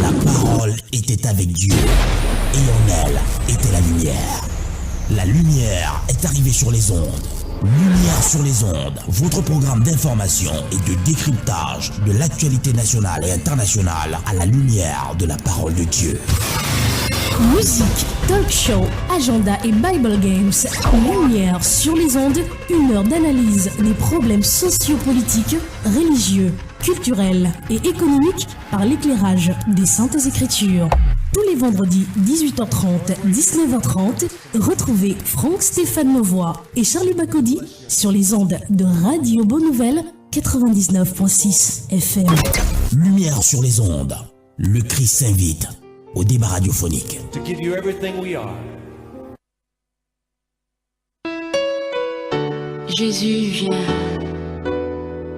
La parole était avec Dieu, et en elle était la lumière. La lumière est arrivée sur les ondes. Lumière sur les ondes, votre programme d'information et de décryptage de l'actualité nationale et internationale à la lumière de la parole de Dieu. Musique, talk show, agenda et Bible Games. Lumière sur les ondes, une heure d'analyse des problèmes sociopolitiques, religieux, culturels et économiques par l'éclairage des Saintes Écritures. Tous les vendredis 18h30, 19h30, retrouvez Franck Stéphane Mauvois et Charlie Bacody sur les ondes de Radio Bonne Nouvelle 99.6 FM. Lumière sur les ondes, le Christ s'invite au débat radiophonique. To give you everything we are. Jésus, viens,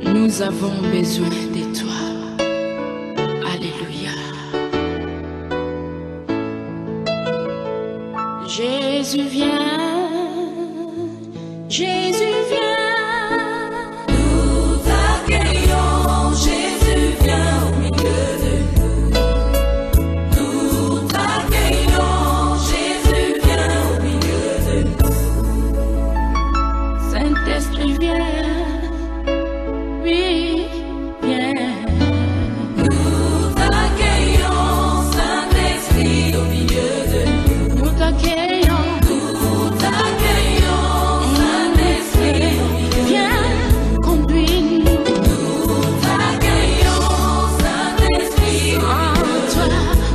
nous avons besoin de toi. Alléluia. Jésus, viens, Jésus, viens. Nous t'accueillons, Jésus, viens au milieu de nous. Nous t'accueillons, Jésus, viens au milieu de nous. Saint-Esprit, viens. Oui, viens. Nous t'accueillons, Saint-Esprit, au milieu de nous. Nous t'accueillons. Nous t'accueillons, Saint-Esprit, au milieu de nous. Viens, conduis-nous. Nous t'accueillons, Saint-Esprit, au milieu de Toi,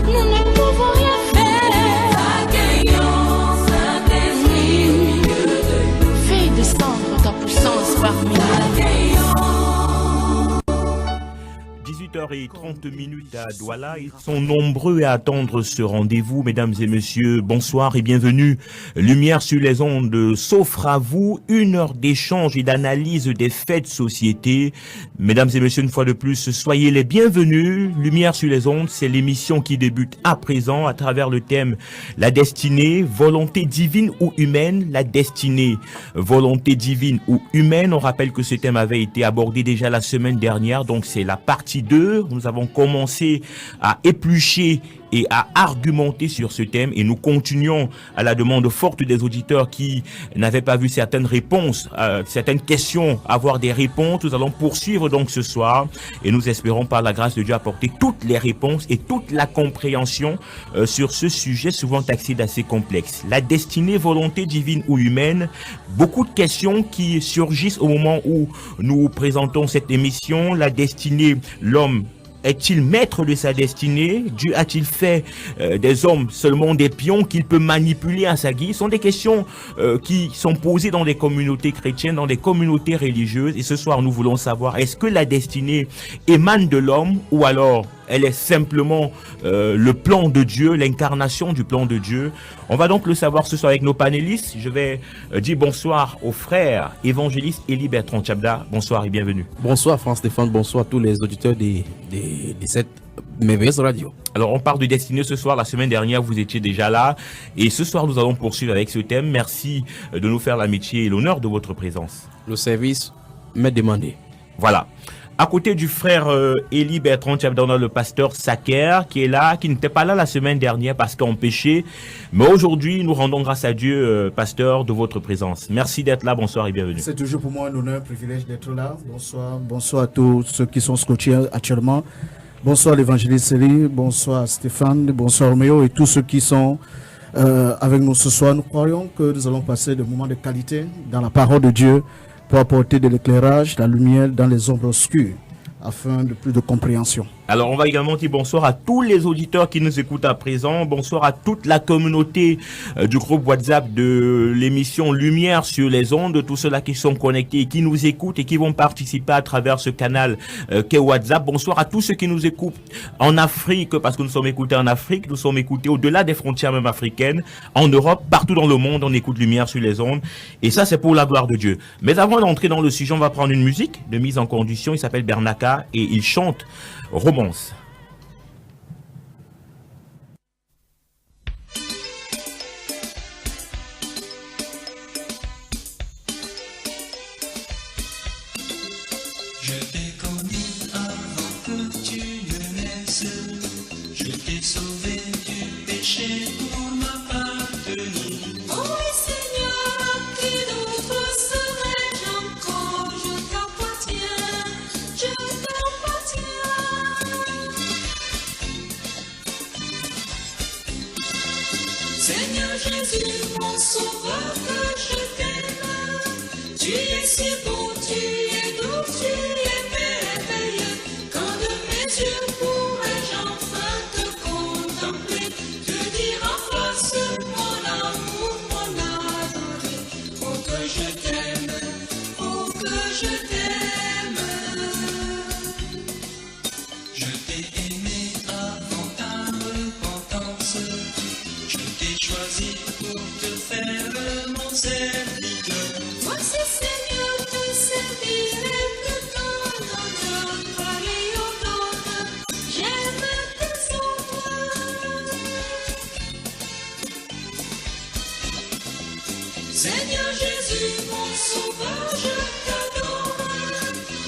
nous ne pouvons rien faire. T'accueillons, Saint-Esprit, au milieu de nous. Fais descendre ta puissance parmi nous. 18h30 à Douala. Ils sont nombreux à attendre ce rendez-vous. Mesdames et messieurs, bonsoir et bienvenue. Lumière sur les ondes s'offre à vous une heure d'échange et d'analyse des faits de société. Mesdames et messieurs, une fois de plus, soyez les bienvenus. Lumière sur les ondes, c'est l'émission qui débute à présent à travers le thème la destinée, volonté divine ou humaine. La destinée, volonté divine ou humaine. On rappelle que ce thème avait été abordé déjà la semaine dernière, donc c'est la partie 2. Nous avons commencé à éplucher et à argumenter sur ce thème et nous continuons à la demande forte des auditeurs qui n'avaient pas vu certaines réponses, certaines questions, avoir des réponses. Nous allons poursuivre donc ce soir et nous espérons par la grâce de Dieu apporter toutes les réponses et toute la compréhension sur ce sujet souvent taxé d'assez complexe. La destinée, volonté divine ou humaine, beaucoup de questions qui surgissent au moment où nous présentons cette émission. La destinée, l'homme est-il maître de sa destinée? Dieu a-t-il fait des hommes seulement des pions qu'il peut manipuler à sa guise? Ce sont des questions qui sont posées dans des communautés chrétiennes, dans des communautés religieuses. Et ce soir, nous voulons savoir, est-ce que la destinée émane de l'homme ou alors elle est simplement le plan de Dieu, l'incarnation du plan de Dieu? On va donc le savoir ce soir avec nos panélistes. Je vais dire bonsoir aux frères évangélistes Élie Bertrand Tchabda. Bonsoir et bienvenue. Bonsoir Franck Stéphane, bonsoir à tous les auditeurs de cette merveilleuse radio. Alors on parle de destinée ce soir. La semaine dernière vous étiez déjà là et ce soir nous allons poursuivre avec ce thème. Merci de nous faire l'amitié et l'honneur de votre présence. Le service m'est demandé. Voilà. À côté du frère Élie Bertrand Tchabda, on a le pasteur Saker qui est là, qui n'était pas là la semaine dernière parce qu'on péchait. Mais aujourd'hui, nous rendons grâce à Dieu, pasteur, de votre présence. Merci d'être là. Bonsoir et bienvenue. C'est toujours pour moi un honneur, un privilège d'être là. Bonsoir. Bonsoir à tous ceux qui sont scotchés actuellement. Bonsoir l'évangéliste Élie, bonsoir Stéphane, bonsoir Roméo et tous ceux qui sont avec nous ce soir. Nous croyons que nous allons passer des moments de qualité dans la parole de Dieu pour apporter de l'éclairage, la lumière dans les ombres obscures, afin de plus de compréhension. Alors, on va également dire bonsoir à tous les auditeurs qui nous écoutent à présent. Bonsoir à toute la communauté du groupe WhatsApp de l'émission Lumière sur les ondes. Tous ceux-là qui sont connectés et qui nous écoutent et qui vont participer à travers ce canal qu'est WhatsApp. Bonsoir à tous ceux qui nous écoutent en Afrique, parce que nous sommes écoutés en Afrique. Nous sommes écoutés au-delà des frontières même africaines. En Europe, partout dans le monde, on écoute Lumière sur les ondes. Et ça, c'est pour la gloire de Dieu. Mais avant d'entrer dans le sujet, on va prendre une musique de mise en condition. Il s'appelle Bernaka et il chante Romance. Je t'ai connu avant que tu ne naisses. Je Je t'ai sauvé du péché pour m'appartenir. Oh oui, Seigneur, à qui d'autre serais-je encore? Je t'appartiens, je t'appartiens. Seigneur Jésus, mon sauveur, que je t'aime. Tu es si beau, tu es doux, tu es merveilleux. Quand de mes yeux pourrais-je enfin te contempler, te dire en face mon amour, mon adoré. Oh que je t'aime, oh que je t'aime. Je t'ai aimé avant ta repentance. Je t'ai choisi pour te faire mon serviteur. Voici Seigneur, te servirai plus tard dans notre palais au nord. J'aime tes œuvres. Seigneur Jésus, mon sauveur, je t'adore.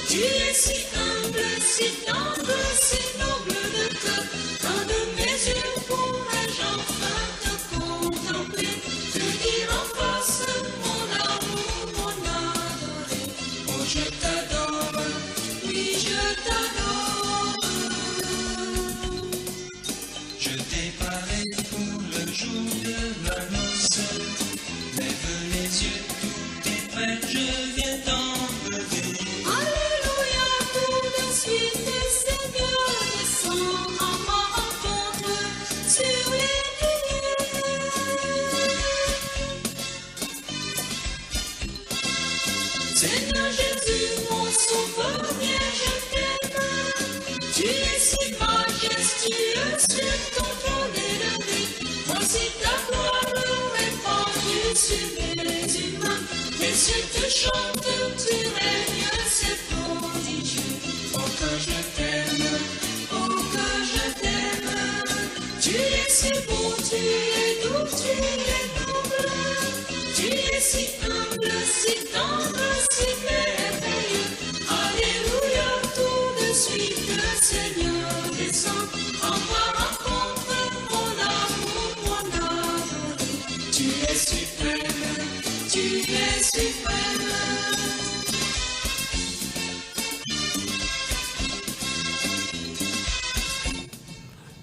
Tu es si humble, si tendre, si noble de cœur. Quand de mes yeux pourrais-je enfin te contempler, te dire en face mon amour, mon adoré. Oh, je t'adore, oui, je t'adore. Je t'ai parlé pour le jour de la noce. Lève les yeux, tout est prêt, je viens t'enlever. Alléluia, tout de suite, Seigneur, descends à ma rencontre sur les nuées. Seigneur Jésus, mon sauveur, viens, je t'aime. Tu es si majestueux sur ton trône élevé. Voici ta gloire répandue sur les humains. Les cieux te chantent, tu règnes, c'est prodigieux. Oh que je t'aime, oh que je t'aime. Tu es si beau, tu es doux, tu es noble. Tu es si humble, si tendre, si merveilleux. Alléluia, tout de suite, le Seigneur descend en ma rencontre, mon amour, mon adoré. Tu es suprême, tu es suprême.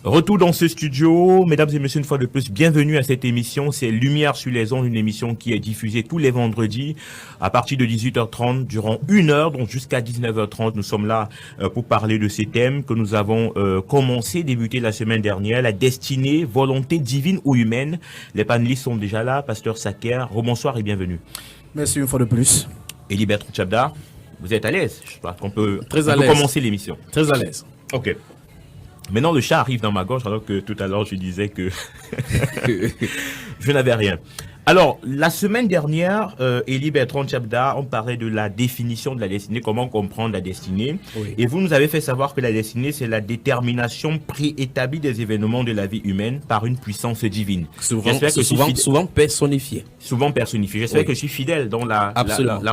Retour dans ce studio, mesdames et messieurs, une fois de plus, bienvenue à cette émission. C'est Lumière sur les ondes, une émission qui est diffusée tous les vendredis à partir de 18h30 durant 1 heure, donc jusqu'à 19h30. Nous sommes là pour parler de ces thèmes que nous avons débuté la semaine dernière. La destinée, volonté divine ou humaine. Les panélistes sont déjà là. Pasteur Saker, rebonsoir et bienvenue. Merci une fois de plus. Elibert Tchabda, vous êtes à l'aise? Je pense qu'on peut, Très on à peut l'aise. commencer l'émission. Très à l'aise. Ok. Maintenant, le chat arrive dans ma gorge alors que tout à l'heure, je disais que je n'avais rien. Alors, la semaine dernière, Élie Bertrand Tchabda, on parlait de la définition de la destinée, comment comprendre la destinée. Oui. Et vous nous avez fait savoir que la destinée, c'est la détermination préétablie des événements de la vie humaine par une puissance divine. Souvent, J'espère que je suis fidèle- souvent personnifié. souvent personnifié. J'espère Oui. que je suis fidèle dans la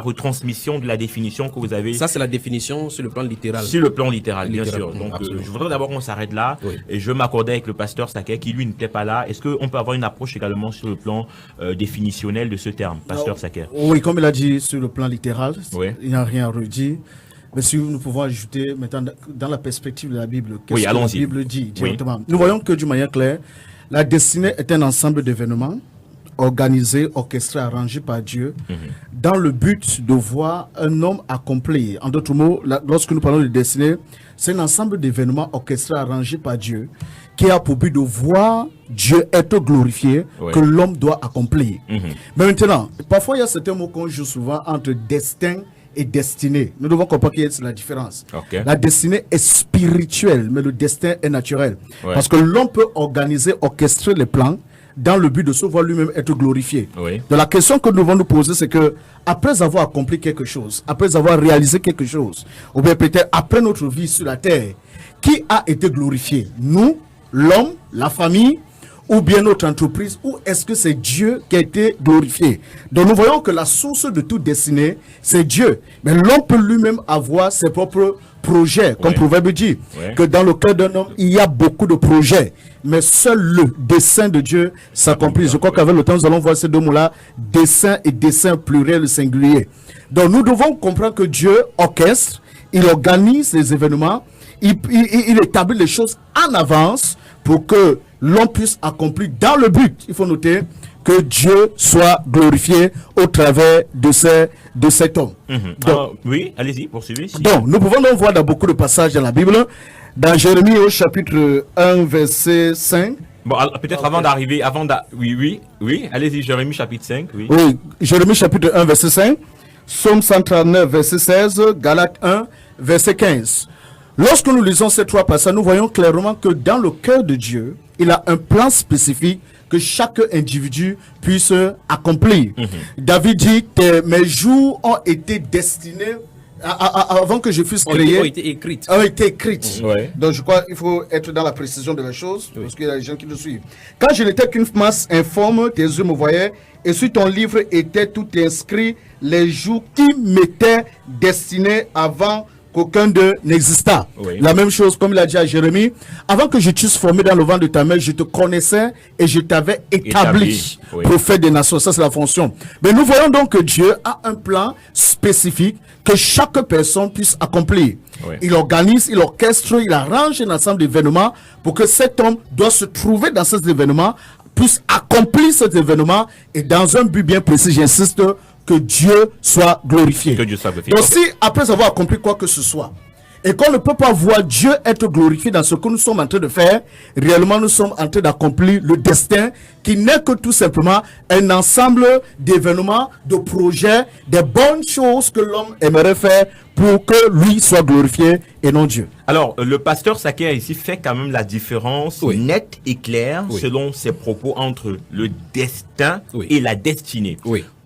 retransmission de la définition que vous avez Ça, c'est la définition sur le plan littéral. sur le plan littéral, bien Littéral, sûr. Donc, absolument. je voudrais d'abord qu'on s'arrête là. Oui. Et je veux m'accorder avec le pasteur Saké, qui lui n'était pas là. Est-ce qu'on peut avoir une approche également sur le plan définitionnel de ce terme, pasteur Saké? Oui, comme il a dit sur le plan littéral, Oui. il n'y a rien à redire. Mais si nous pouvons ajouter maintenant dans la perspective de la Bible, qu'est-ce Oui, que la allons-y. Bible dit directement. Nous voyons que d'une manière claire, la destinée est un ensemble d'événements organisés, orchestrés, arrangés par Dieu dans le but de voir un homme accomplir. En d'autres mots, lorsque nous parlons de destinée, c'est un ensemble d'événements orchestrés, arrangés par Dieu qui a pour but de voir Dieu être glorifié, Oui. que l'homme doit accomplir. Mais maintenant, parfois il y a certains mots qu'on joue souvent entre destin et destinée. Nous devons comprendre qu'il y a la différence. Ok. La destinée est spirituelle, mais le destin est naturel. Ouais. Parce que l'homme peut organiser, orchestrer les plans dans le but de se voir lui-même être glorifié. Oui. Donc la question que nous devons nous poser, c'est que après avoir accompli quelque chose, après avoir réalisé quelque chose, ou bien peut-être après notre vie sur la terre, qui a été glorifié? Nous, l'homme, la famille, ou bien notre entreprise, ou est-ce que c'est Dieu qui a été glorifié? Donc nous voyons que la source de toute destinée, c'est Dieu. Mais l'homme peut lui-même avoir ses propres projets, comme Proverbe dit, que dans le cœur d'un homme, il y a beaucoup de projets. Mais seul le dessein de Dieu s'accomplit. Je crois qu'avec le temps, nous allons voir ces deux mots-là, dessein et dessein pluriel singulier. Donc nous devons comprendre que Dieu orchestre, il organise les événements, il établit les choses en avance pour que l'on puisse accomplir dans le but. Il faut noter que Dieu soit glorifié au travers de cet homme. Donc, oui, allez-y, poursuivez. Donc, nous pouvons donc voir dans beaucoup de passages dans la Bible, dans Jérémie au chapitre 1, verset 5. Bon, peut-être oui, allez-y, Jérémie chapitre 5, oui. Oui, Jérémie chapitre 1, verset 5, Psaume 139, verset 16, Galates 1, verset 15. Lorsque nous lisons ces trois passages, nous voyons clairement que dans le cœur de Dieu, il a un plan spécifique que chaque individu puisse accomplir. David dit, mes jours ont été destinés avant que je fusse créé, ont été écrites. Ouais. Donc je crois qu'il faut être dans la précision de la chose, parce qu'il y a des gens qui nous suivent. Quand je n'étais qu'une masse informe, tes yeux me voyaient, et sur ton livre était tout inscrit les jours qui m'étaient destinés avant qu'aucun d'eux n'exista. La même chose, comme il a dit à Jérémie, avant que je t'eusse formé dans le ventre de ta mère, je te connaissais et je t'avais établi. Prophète des nations, ça c'est la fonction. Mais nous voyons donc que Dieu a un plan spécifique que chaque personne puisse accomplir. Il organise, il orchestre, il arrange un ensemble d'événements pour que cet homme doit se trouver dans ces événements, puisse accomplir cet événement et dans un but bien précis, j'insiste, que Dieu soit glorifié. Donc si, après avoir accompli quoi que ce soit, et qu'on ne peut pas voir Dieu être glorifié dans ce que nous sommes en train de faire, réellement nous sommes en train d'accomplir le destin qui n'est que tout simplement un ensemble d'événements, de projets, des bonnes choses que l'homme aimerait faire pour que lui soit glorifié et non Dieu. Alors, le pasteur Saké ici fait quand même la différence nette et claire selon ses propos entre le destin et la destinée.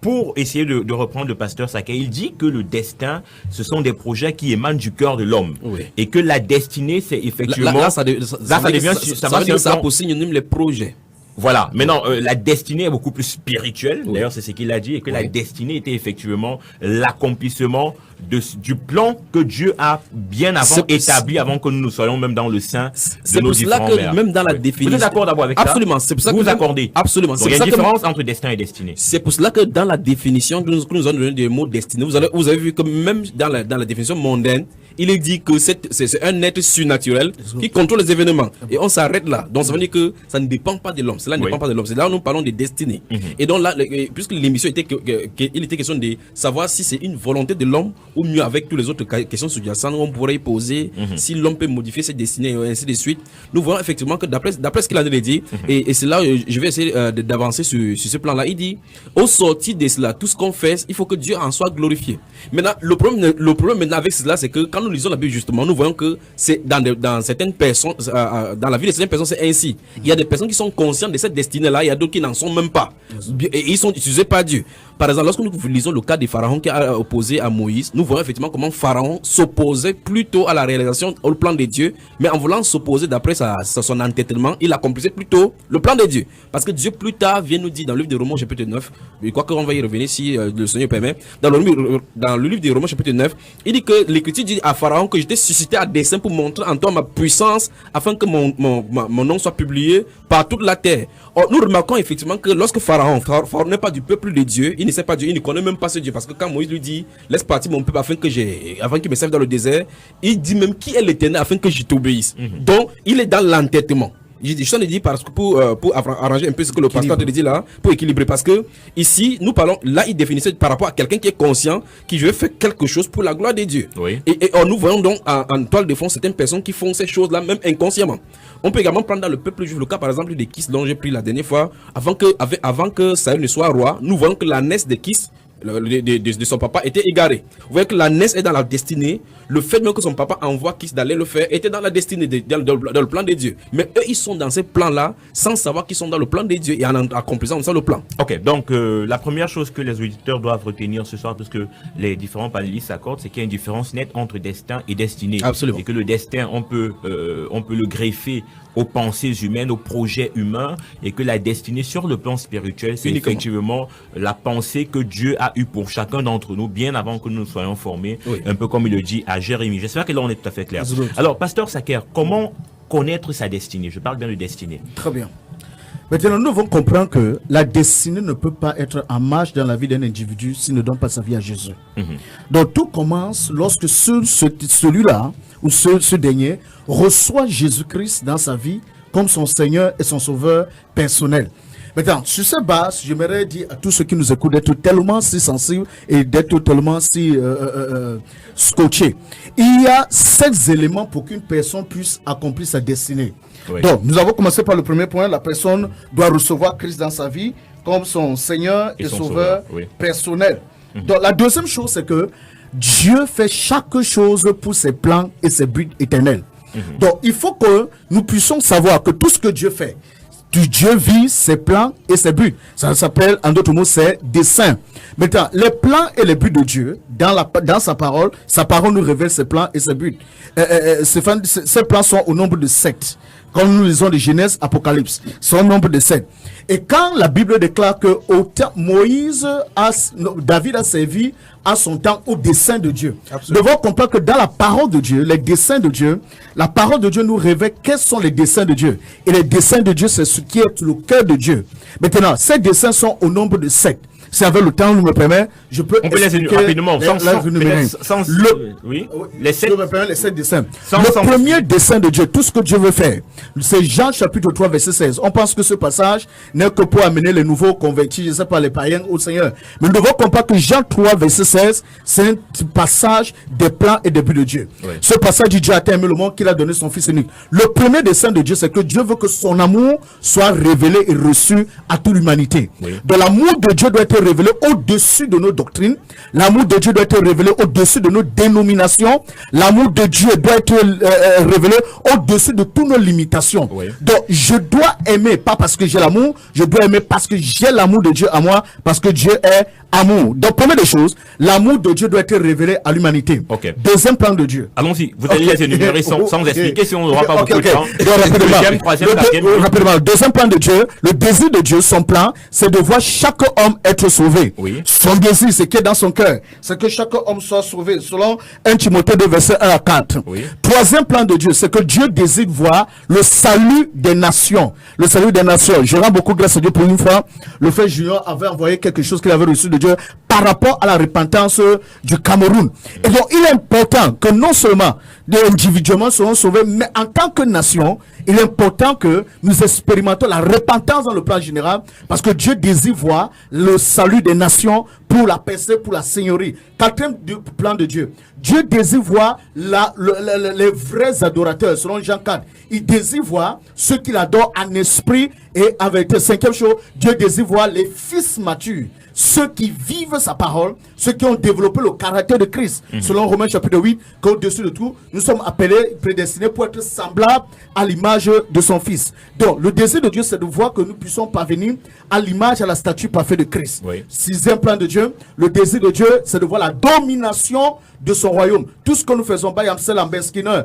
Pour essayer de reprendre le pasteur Saké, il dit que le destin, ce sont des projets qui émanent du cœur de l'homme. Et que la destinée, c'est effectivement... Ça pour synonyme les projets. Voilà. Maintenant, la destinée est beaucoup plus spirituelle. D'ailleurs, c'est ce qu'il a dit. Et que la destinée était effectivement l'accomplissement du plan que Dieu a bien avant établi, avant que nous soyons même dans le sein de nos différents mères. C'est pour cela que même dans la définition... Vous êtes d'accord d'abord avec absolument, ça? c'est pour ça vous que accordez. Absolument. Donc, il y a une différence entre destin et destinée. C'est pour cela que dans la définition que nous avons donné des mots destinés, vous avez vu que même dans la définition mondaine, il est dit que c'est un être surnaturel qui contrôle les événements. Et on s'arrête là. Donc ça veut dire que ça ne dépend pas de l'homme. Cela ne dépend pas de l'homme. C'est là où nous parlons de destinée. Et donc là, puisque l'émission était il était question de savoir si c'est une volonté de l'homme ou mieux avec tous les autres questions sous-jacentes, on pourrait y poser si l'homme peut modifier ses destinées et ainsi de suite. Nous voyons effectivement que d'après ce qu'il a dit, et c'est là je vais essayer d'avancer sur ce plan-là. Il dit, au sortir de cela, tout ce qu'on fait, il faut que Dieu en soit glorifié. Maintenant, le problème maintenant avec cela, c'est que quand nous lisons la Bible justement, nous voyons que c'est dans certaines personnes, dans la vie de certaines personnes, c'est ainsi. Il y a des personnes qui sont conscientes de cette destinée-là, il y a d'autres qui n'en sont même pas. Et ils sont utilisés par Dieu. Par exemple, lorsque nous lisons le cas de Pharaon qui a opposé à Moïse, nous voyons effectivement comment Pharaon s'opposait plutôt à la réalisation, au plan de Dieu, mais en voulant s'opposer d'après son entêtement, il accomplissait plutôt le plan de Dieu. Parce que Dieu plus tard vient nous dire dans le livre de Romains chapitre 9, je crois qu'on va y revenir si le Seigneur permet, dans le livre de Romains chapitre 9, il dit que l'Écriture dit à Pharaon que j'étais suscité à dessein pour montrer en toi ma puissance afin que mon nom soit publié par toute la terre. Or, nous remarquons effectivement que lorsque Pharaon n'est pas du peuple de Dieu, il ne sait pas Dieu, il ne connaît même pas ce Dieu, parce que quand Moïse lui dit laisse partir mon peuple afin qu'il me serve dans le désert, il dit même qui est l'Éternel afin que je t'obéisse. Donc il est dans l'entêtement. Je suis en train de dire parce que pour arranger un peu ce que le pasteur te dit là, pour équilibrer, parce que ici nous parlons, là il définissait par rapport à quelqu'un qui est conscient, qui veut faire quelque chose pour la gloire de Dieu. Et nous voyons donc en toile de fond certaines personnes qui font ces choses là même inconsciemment. On peut également prendre dans le peuple juif le cas par exemple de Kis dont j'ai pris la dernière fois, avant que Saül ne soit roi, nous voyons que la naissance de Kis de son papa était égaré. Vous voyez que la naissance est dans la destinée. Le fait même que son papa envoie Kis d'aller le faire était dans la destinée, dans le plan de Dieu. Mais eux, ils sont dans ces plans-là sans savoir qu'ils sont dans le plan de Dieu et en accomplissant ça le plan. Ok, donc la première chose que les auditeurs doivent retenir ce soir, parce que les différents panélistes s'accordent, c'est qu'il y a une différence nette entre destin et destinée. Absolument. Et que le destin, on peut le greffer aux pensées humaines, aux projets humains, et que la destinée sur le plan spirituel, c'est Uniquement. effectivement la pensée que Dieu a eue pour chacun d'entre nous, bien avant que nous soyons formés, Oui. un peu comme il le dit à Jérémie. J'espère que là, on est tout à fait clair. Absolument. Alors, Pasteur Saker, comment connaître sa destinée? Je parle bien de destinée. Très bien. Maintenant, nous devons comprendre que la destinée ne peut pas être en marche dans la vie d'un individu s'il ne donne pas sa vie à Jésus. Donc, tout commence lorsque celui-là, ou ce dernier, reçoit Jésus-Christ dans sa vie comme son Seigneur et son Sauveur personnel. Maintenant, sur cette base, j'aimerais dire à tous ceux qui nous écoutent d'être tellement si sensibles et d'être tellement si scotchés. Il y a 7 éléments pour qu'une personne puisse accomplir sa destinée. Oui. Donc, nous avons commencé par le premier point. La personne doit recevoir Christ dans sa vie comme son Seigneur et son Sauveur oui. personnel. Donc, la deuxième chose, c'est que Dieu fait chaque chose pour ses plans et ses buts éternels. Donc, il faut que nous puissions savoir que tout ce que Dieu fait, Dieu vit ses plans et ses buts. Ça s'appelle, en d'autres mots, ses desseins. Maintenant, les plans et les buts de Dieu, dans sa parole nous révèle ses plans et ses buts. Ces plans sont au nombre de 7. Comme nous lisons de Genèse, Apocalypse, sont au nombre de 7. Et quand la Bible déclare que David a servi à son temps au dessein de Dieu. Nous devons comprendre que dans la parole de Dieu, les desseins de Dieu, la parole de Dieu nous révèle quels sont les desseins de Dieu. Et les desseins de Dieu, c'est ce qui est le cœur de Dieu. Maintenant, ces desseins sont au nombre de 7. Si avec le temps nous me permet, je peux On peut les expliquer rapidement, oui, les 7 les 7 desseins. Sans- Le sans- premier dessein de Dieu, tout ce que Dieu veut faire, c'est Jean chapitre 3 verset 16. On pense que ce passage n'est que pour amener les nouveaux convertis, je ne sais pas, les païens au Seigneur. Mais nous devons comprendre que Jean 3 verset 16, c'est un passage des plans et des buts de Dieu. Oui. Ce passage dit Dieu a aimé le monde qu'il a donné son Fils unique. Le premier dessein de Dieu, c'est que Dieu veut que son amour soit révélé et reçu à toute l'humanité. Oui. Donc l'amour de Dieu doit être révélé au-dessus de nos doctrines. L'amour de Dieu doit être révélé au-dessus de nos dénominations. L'amour de Dieu doit être révélé au-dessus de toutes nos limitations. Oui. Donc je dois aimer, pas parce que j'ai l'amour, je dois aimer parce que j'ai l'amour de Dieu à moi, parce que Dieu est amour. Donc première des choses, l'amour de Dieu doit être révélé à l'humanité. Ok. Deuxième plan de Dieu. Allons-y, vous allez les énumérer sans Ok. expliquer si on n'aura pas beaucoup de temps. Donc, rapidement. Deuxième, troisième, quatrième. Rapidement. Le deuxième plan de Dieu, le désir de Dieu, son plan, c'est de voir chaque homme être sauvé. Oui. Son désir, c'est qui est dans son cœur, c'est que chaque homme soit sauvé, selon 1 Timothée 2, verset 1 à 4. Oui. Troisième plan de Dieu, c'est que Dieu désire voir le salut des nations. Le salut des nations. Je rends beaucoup grâce à Dieu pour une fois. Le frère Junior avait envoyé quelque chose qu'il avait reçu de Dieu par rapport à la repentance du Cameroun. Et donc, il est important que non seulement individuellement serons sauvés, mais en tant que nation, il est important que nous expérimentons la repentance dans le plan général, parce que Dieu désire voir le salut des nations pour la paix, pour la seigneurie. Quatrième plan de Dieu. Dieu désire voir les vrais adorateurs, selon Jean 4. Il désire voir ceux qu'il adore en esprit et en vérité. Cinquième chose, Dieu désire voir les fils matures, ceux qui vivent sa parole, ceux qui ont développé le caractère de Christ. Selon Romains chapitre 8, qu'au-dessus de tout, nous sommes appelés, prédestinés pour être semblables à l'image de son Fils. Donc, le désir de Dieu, c'est de voir que nous puissions parvenir à l'image, à la statue parfaite de Christ. Oui. Sixième plan de Dieu, le désir de Dieu, c'est de voir la domination de son royaume. Tout ce que nous faisons, Bayamsel, Ambeskinner,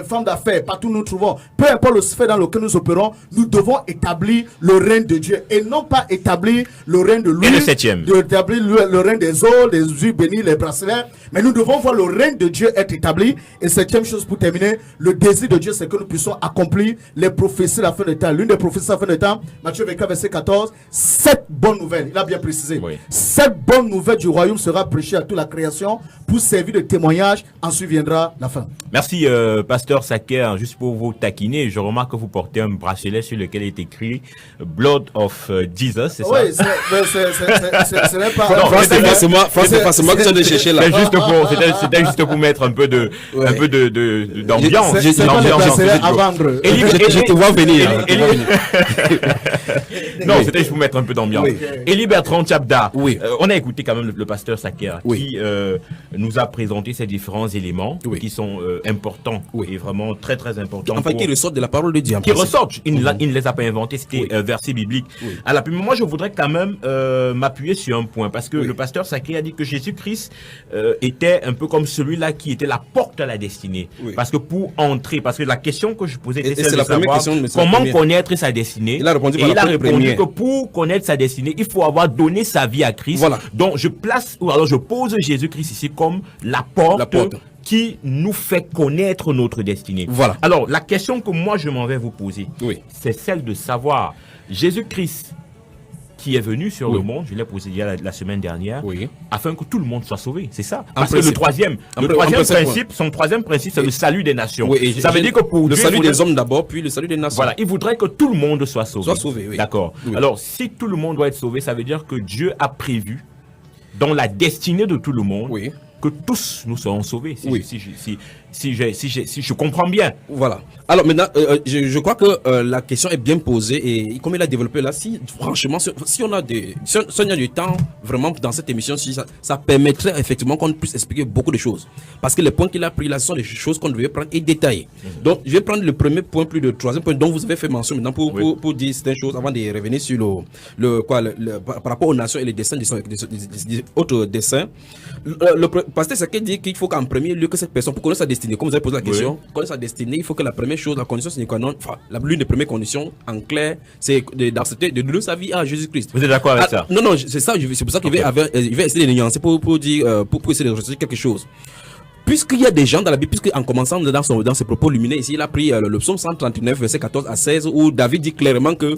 femme d'affaires, partout où nous trouvons, peu importe le sphère dans lequel nous opérons, nous devons établir le règne de Dieu et non pas établir le règne de lui. Et le septième. Établir le règne des eaux, des huiles bénies, les bracelets. Mais nous devons voir le règne de Dieu être établi. Et septième chose pour terminer, le désir de Dieu, c'est que nous puissions accomplir les prophéties de la fin des temps. L'une des prophéties de la fin des temps, Matthieu 24, verset 14, 7 bonnes nouvelles. Il a bien précisé. Oui. 7 bonnes nouvelles du royaume sera prêchée à toute la création pour servir de témoignage. Ensuite viendra la fin. Merci, Pasteur Saker. Juste pour vous taquiner, je remarque que vous portez un bracelet sur lequel est écrit Blood of Jesus, c'est ça? Oui, ce n'est pas. Non, France, c'est forcément que tu as de chercher là. C'était juste pour mettre un peu d'ambiance. C'est pas le bracelet à vendre. Je te vois venir. Non, c'était juste pour mettre un peu d'ambiance. Oui. Élie Bertrand Tchabda, Oui. on a écouté quand même le pasteur Saker Oui. qui nous a présenté ces différents éléments Oui. qui sont importants Oui. et vraiment très très importants. Enfin, qui ressortent de la parole de Dieu. en Qui principe. ressortent. Il ne les a pas inventés, c'était Oui. verset biblique. Oui. Alors, puis moi, je voudrais quand même m'appuyer sur un point, parce que Oui. le pasteur Sacré a dit que Jésus-Christ était un peu comme celui-là qui était la porte à la destinée. Oui. Parce que pour entrer, parce que la question que je posais Et était c'est celle la de première savoir question, mais c'est la comment première. connaître sa destinée. Il a répondu Et par la il a porte répondu première. que pour connaître sa destinée, il faut avoir donné sa vie à Christ. Voilà. Donc, je place, ou alors je pose Jésus-Christ ici comme la porte. Qui nous fait connaître notre destinée. Voilà. Alors, la question que moi je m'en vais vous poser, Oui. c'est celle de savoir, Jésus-Christ qui est venu sur Oui. le monde, je l'ai posé il y a la semaine dernière, Oui. afin que tout le monde soit sauvé. C'est ça. En Parce que principe. le troisième En principe, principe, son troisième principe, c'est le salut des nations. Oui, et ça veut dire que pour le Dieu, salut il faudrait- des hommes d'abord, puis le salut des nations. voilà, il voudrait que tout le monde soit sauvé. Soit sauvé, oui. D'accord. Oui. Alors, si tout le monde doit être sauvé, ça veut dire que Dieu a prévu, dans la destinée de tout le monde, Oui. que tous nous serons sauvés. Si, Oui. si je comprends bien. Voilà. Alors maintenant, je crois que la question est bien posée et comme il a développé là, si franchement, si on a du temps vraiment dans cette émission, si ça permettrait effectivement qu'on puisse expliquer beaucoup de choses. Parce que les points qu'il a pris là sont des choses qu'on devait prendre et détailler. Donc, je vais prendre le premier point, plus le troisième point dont vous avez fait mention maintenant pour dire certaines choses avant de revenir sur par rapport aux nations et les destins des autres destins. Le pasteur Sacré dit qu'il faut qu'en premier lieu que cette personne, pour connaître sa destinée, comme vous avez posé la question, connaître sa destinée, il faut que la première chose, la condition sine qua non, enfin, l'une des premières conditions, en clair, c'est d'accepter de donner sa vie à Jésus-Christ. Vous êtes d'accord avec ça? Non, c'est ça, c'est pour ça qu'il va essayer de nuancer pour dire, pour essayer de ressortir quelque chose. Puisqu'il y a des gens dans la Bible, puisque en commençant dans ses propos lumineux ici, il a pris le psaume 139, verset 14 à 16, où David dit clairement que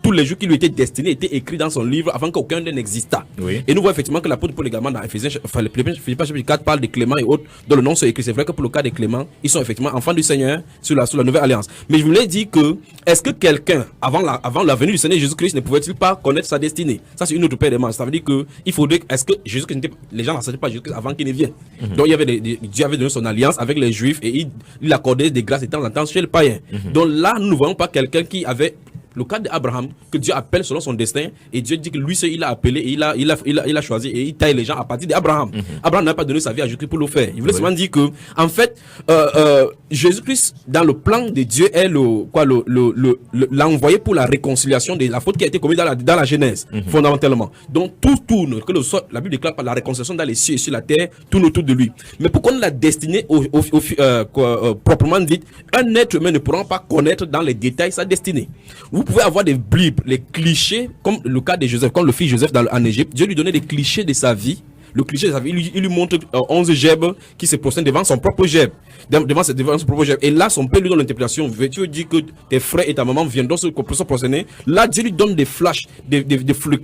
tous les jours qui lui étaient destinés étaient écrits dans son livre avant qu'aucun d'eux n'existât. Oui. Et nous voyons effectivement que l'apôtre Paul également dans Éphésiens, Philippiens chapitre 4 parle de Clément et autres, dont le nom sont écrits. C'est vrai que pour le cas de Clément, ils sont effectivement enfants du Seigneur sur la nouvelle alliance. Mais je voulais dire que, est-ce que quelqu'un, avant la venue du Seigneur Jésus-Christ, ne pouvait-il pas connaître sa destinée? Ça, c'est une autre paire de manches. Ça veut dire que, il faudrait, est-ce que Jésus-Christ les gens n'acceptaient pas Jésus-Christ avant qu'il ne vienne? Donc, il y avait Dieu avait donné son alliance avec les Juifs et il accordait des grâces de temps en temps chez le païen. Donc là, nous ne voyons pas quelqu'un qui avait le cas d'Abraham, que Dieu appelle selon son destin, et Dieu dit que lui seul il a appelé et il a choisi et il taille les gens à partir d'Abraham. Abraham n'a pas donné sa vie à Jésus-Christ pour le faire. Il voulait seulement dire que, en fait, Jésus-Christ, dans le plan de Dieu, est l'envoyé pour la réconciliation de la faute qui a été commise dans la Genèse, fondamentalement. Donc tout tourne, la Bible déclare par la réconciliation dans les cieux et sur la terre, tourne autour de lui. Mais pour qu'on la destinée proprement dite, un être humain ne pourra pas connaître dans les détails sa destinée. Vous pouvez avoir des bibles, les clichés, comme le cas de Joseph, comme le fils Joseph en Égypte. Dieu lui donnait des clichés de sa vie. Le cliché de sa vie, il lui montre 11 gerbes qui se prosternent devant son propre gerbe. Devant son propre gerbe. Et là, son père lui donne l'interprétation. Tu veux dire que tes frères et ta maman viendront se prosterner. Là, Dieu lui donne des flashs, des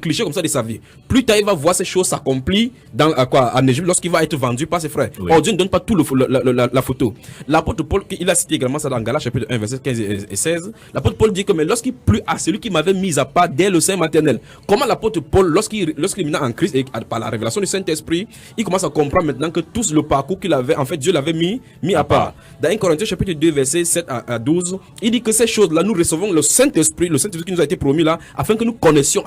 clichés comme ça de sa vie. Plus tard, il va voir ces choses s'accomplir en Égypte lorsqu'il va être vendu par ses frères. Oui. Or, Dieu ne donne pas tout la photo. L'apôtre Paul, il a cité également ça dans Galates chapitre 1, verset 15 et 16. L'apôtre Paul dit que, mais lorsqu'il plut à celui qui m'avait mis à part dès le sein maternel, comment l'apôtre Paul, lorsqu'il est venu en Christ et par la révélation du Saint-Esprit, il commence à comprendre maintenant que tout le parcours qu'il avait, en fait, Dieu l'avait mis à part. Dans 1 Corinthiens chapitre 2, verset 7 à 12, il dit que ces choses-là, nous recevons le Saint-Esprit qui nous a été promis là, afin que nous connaissions.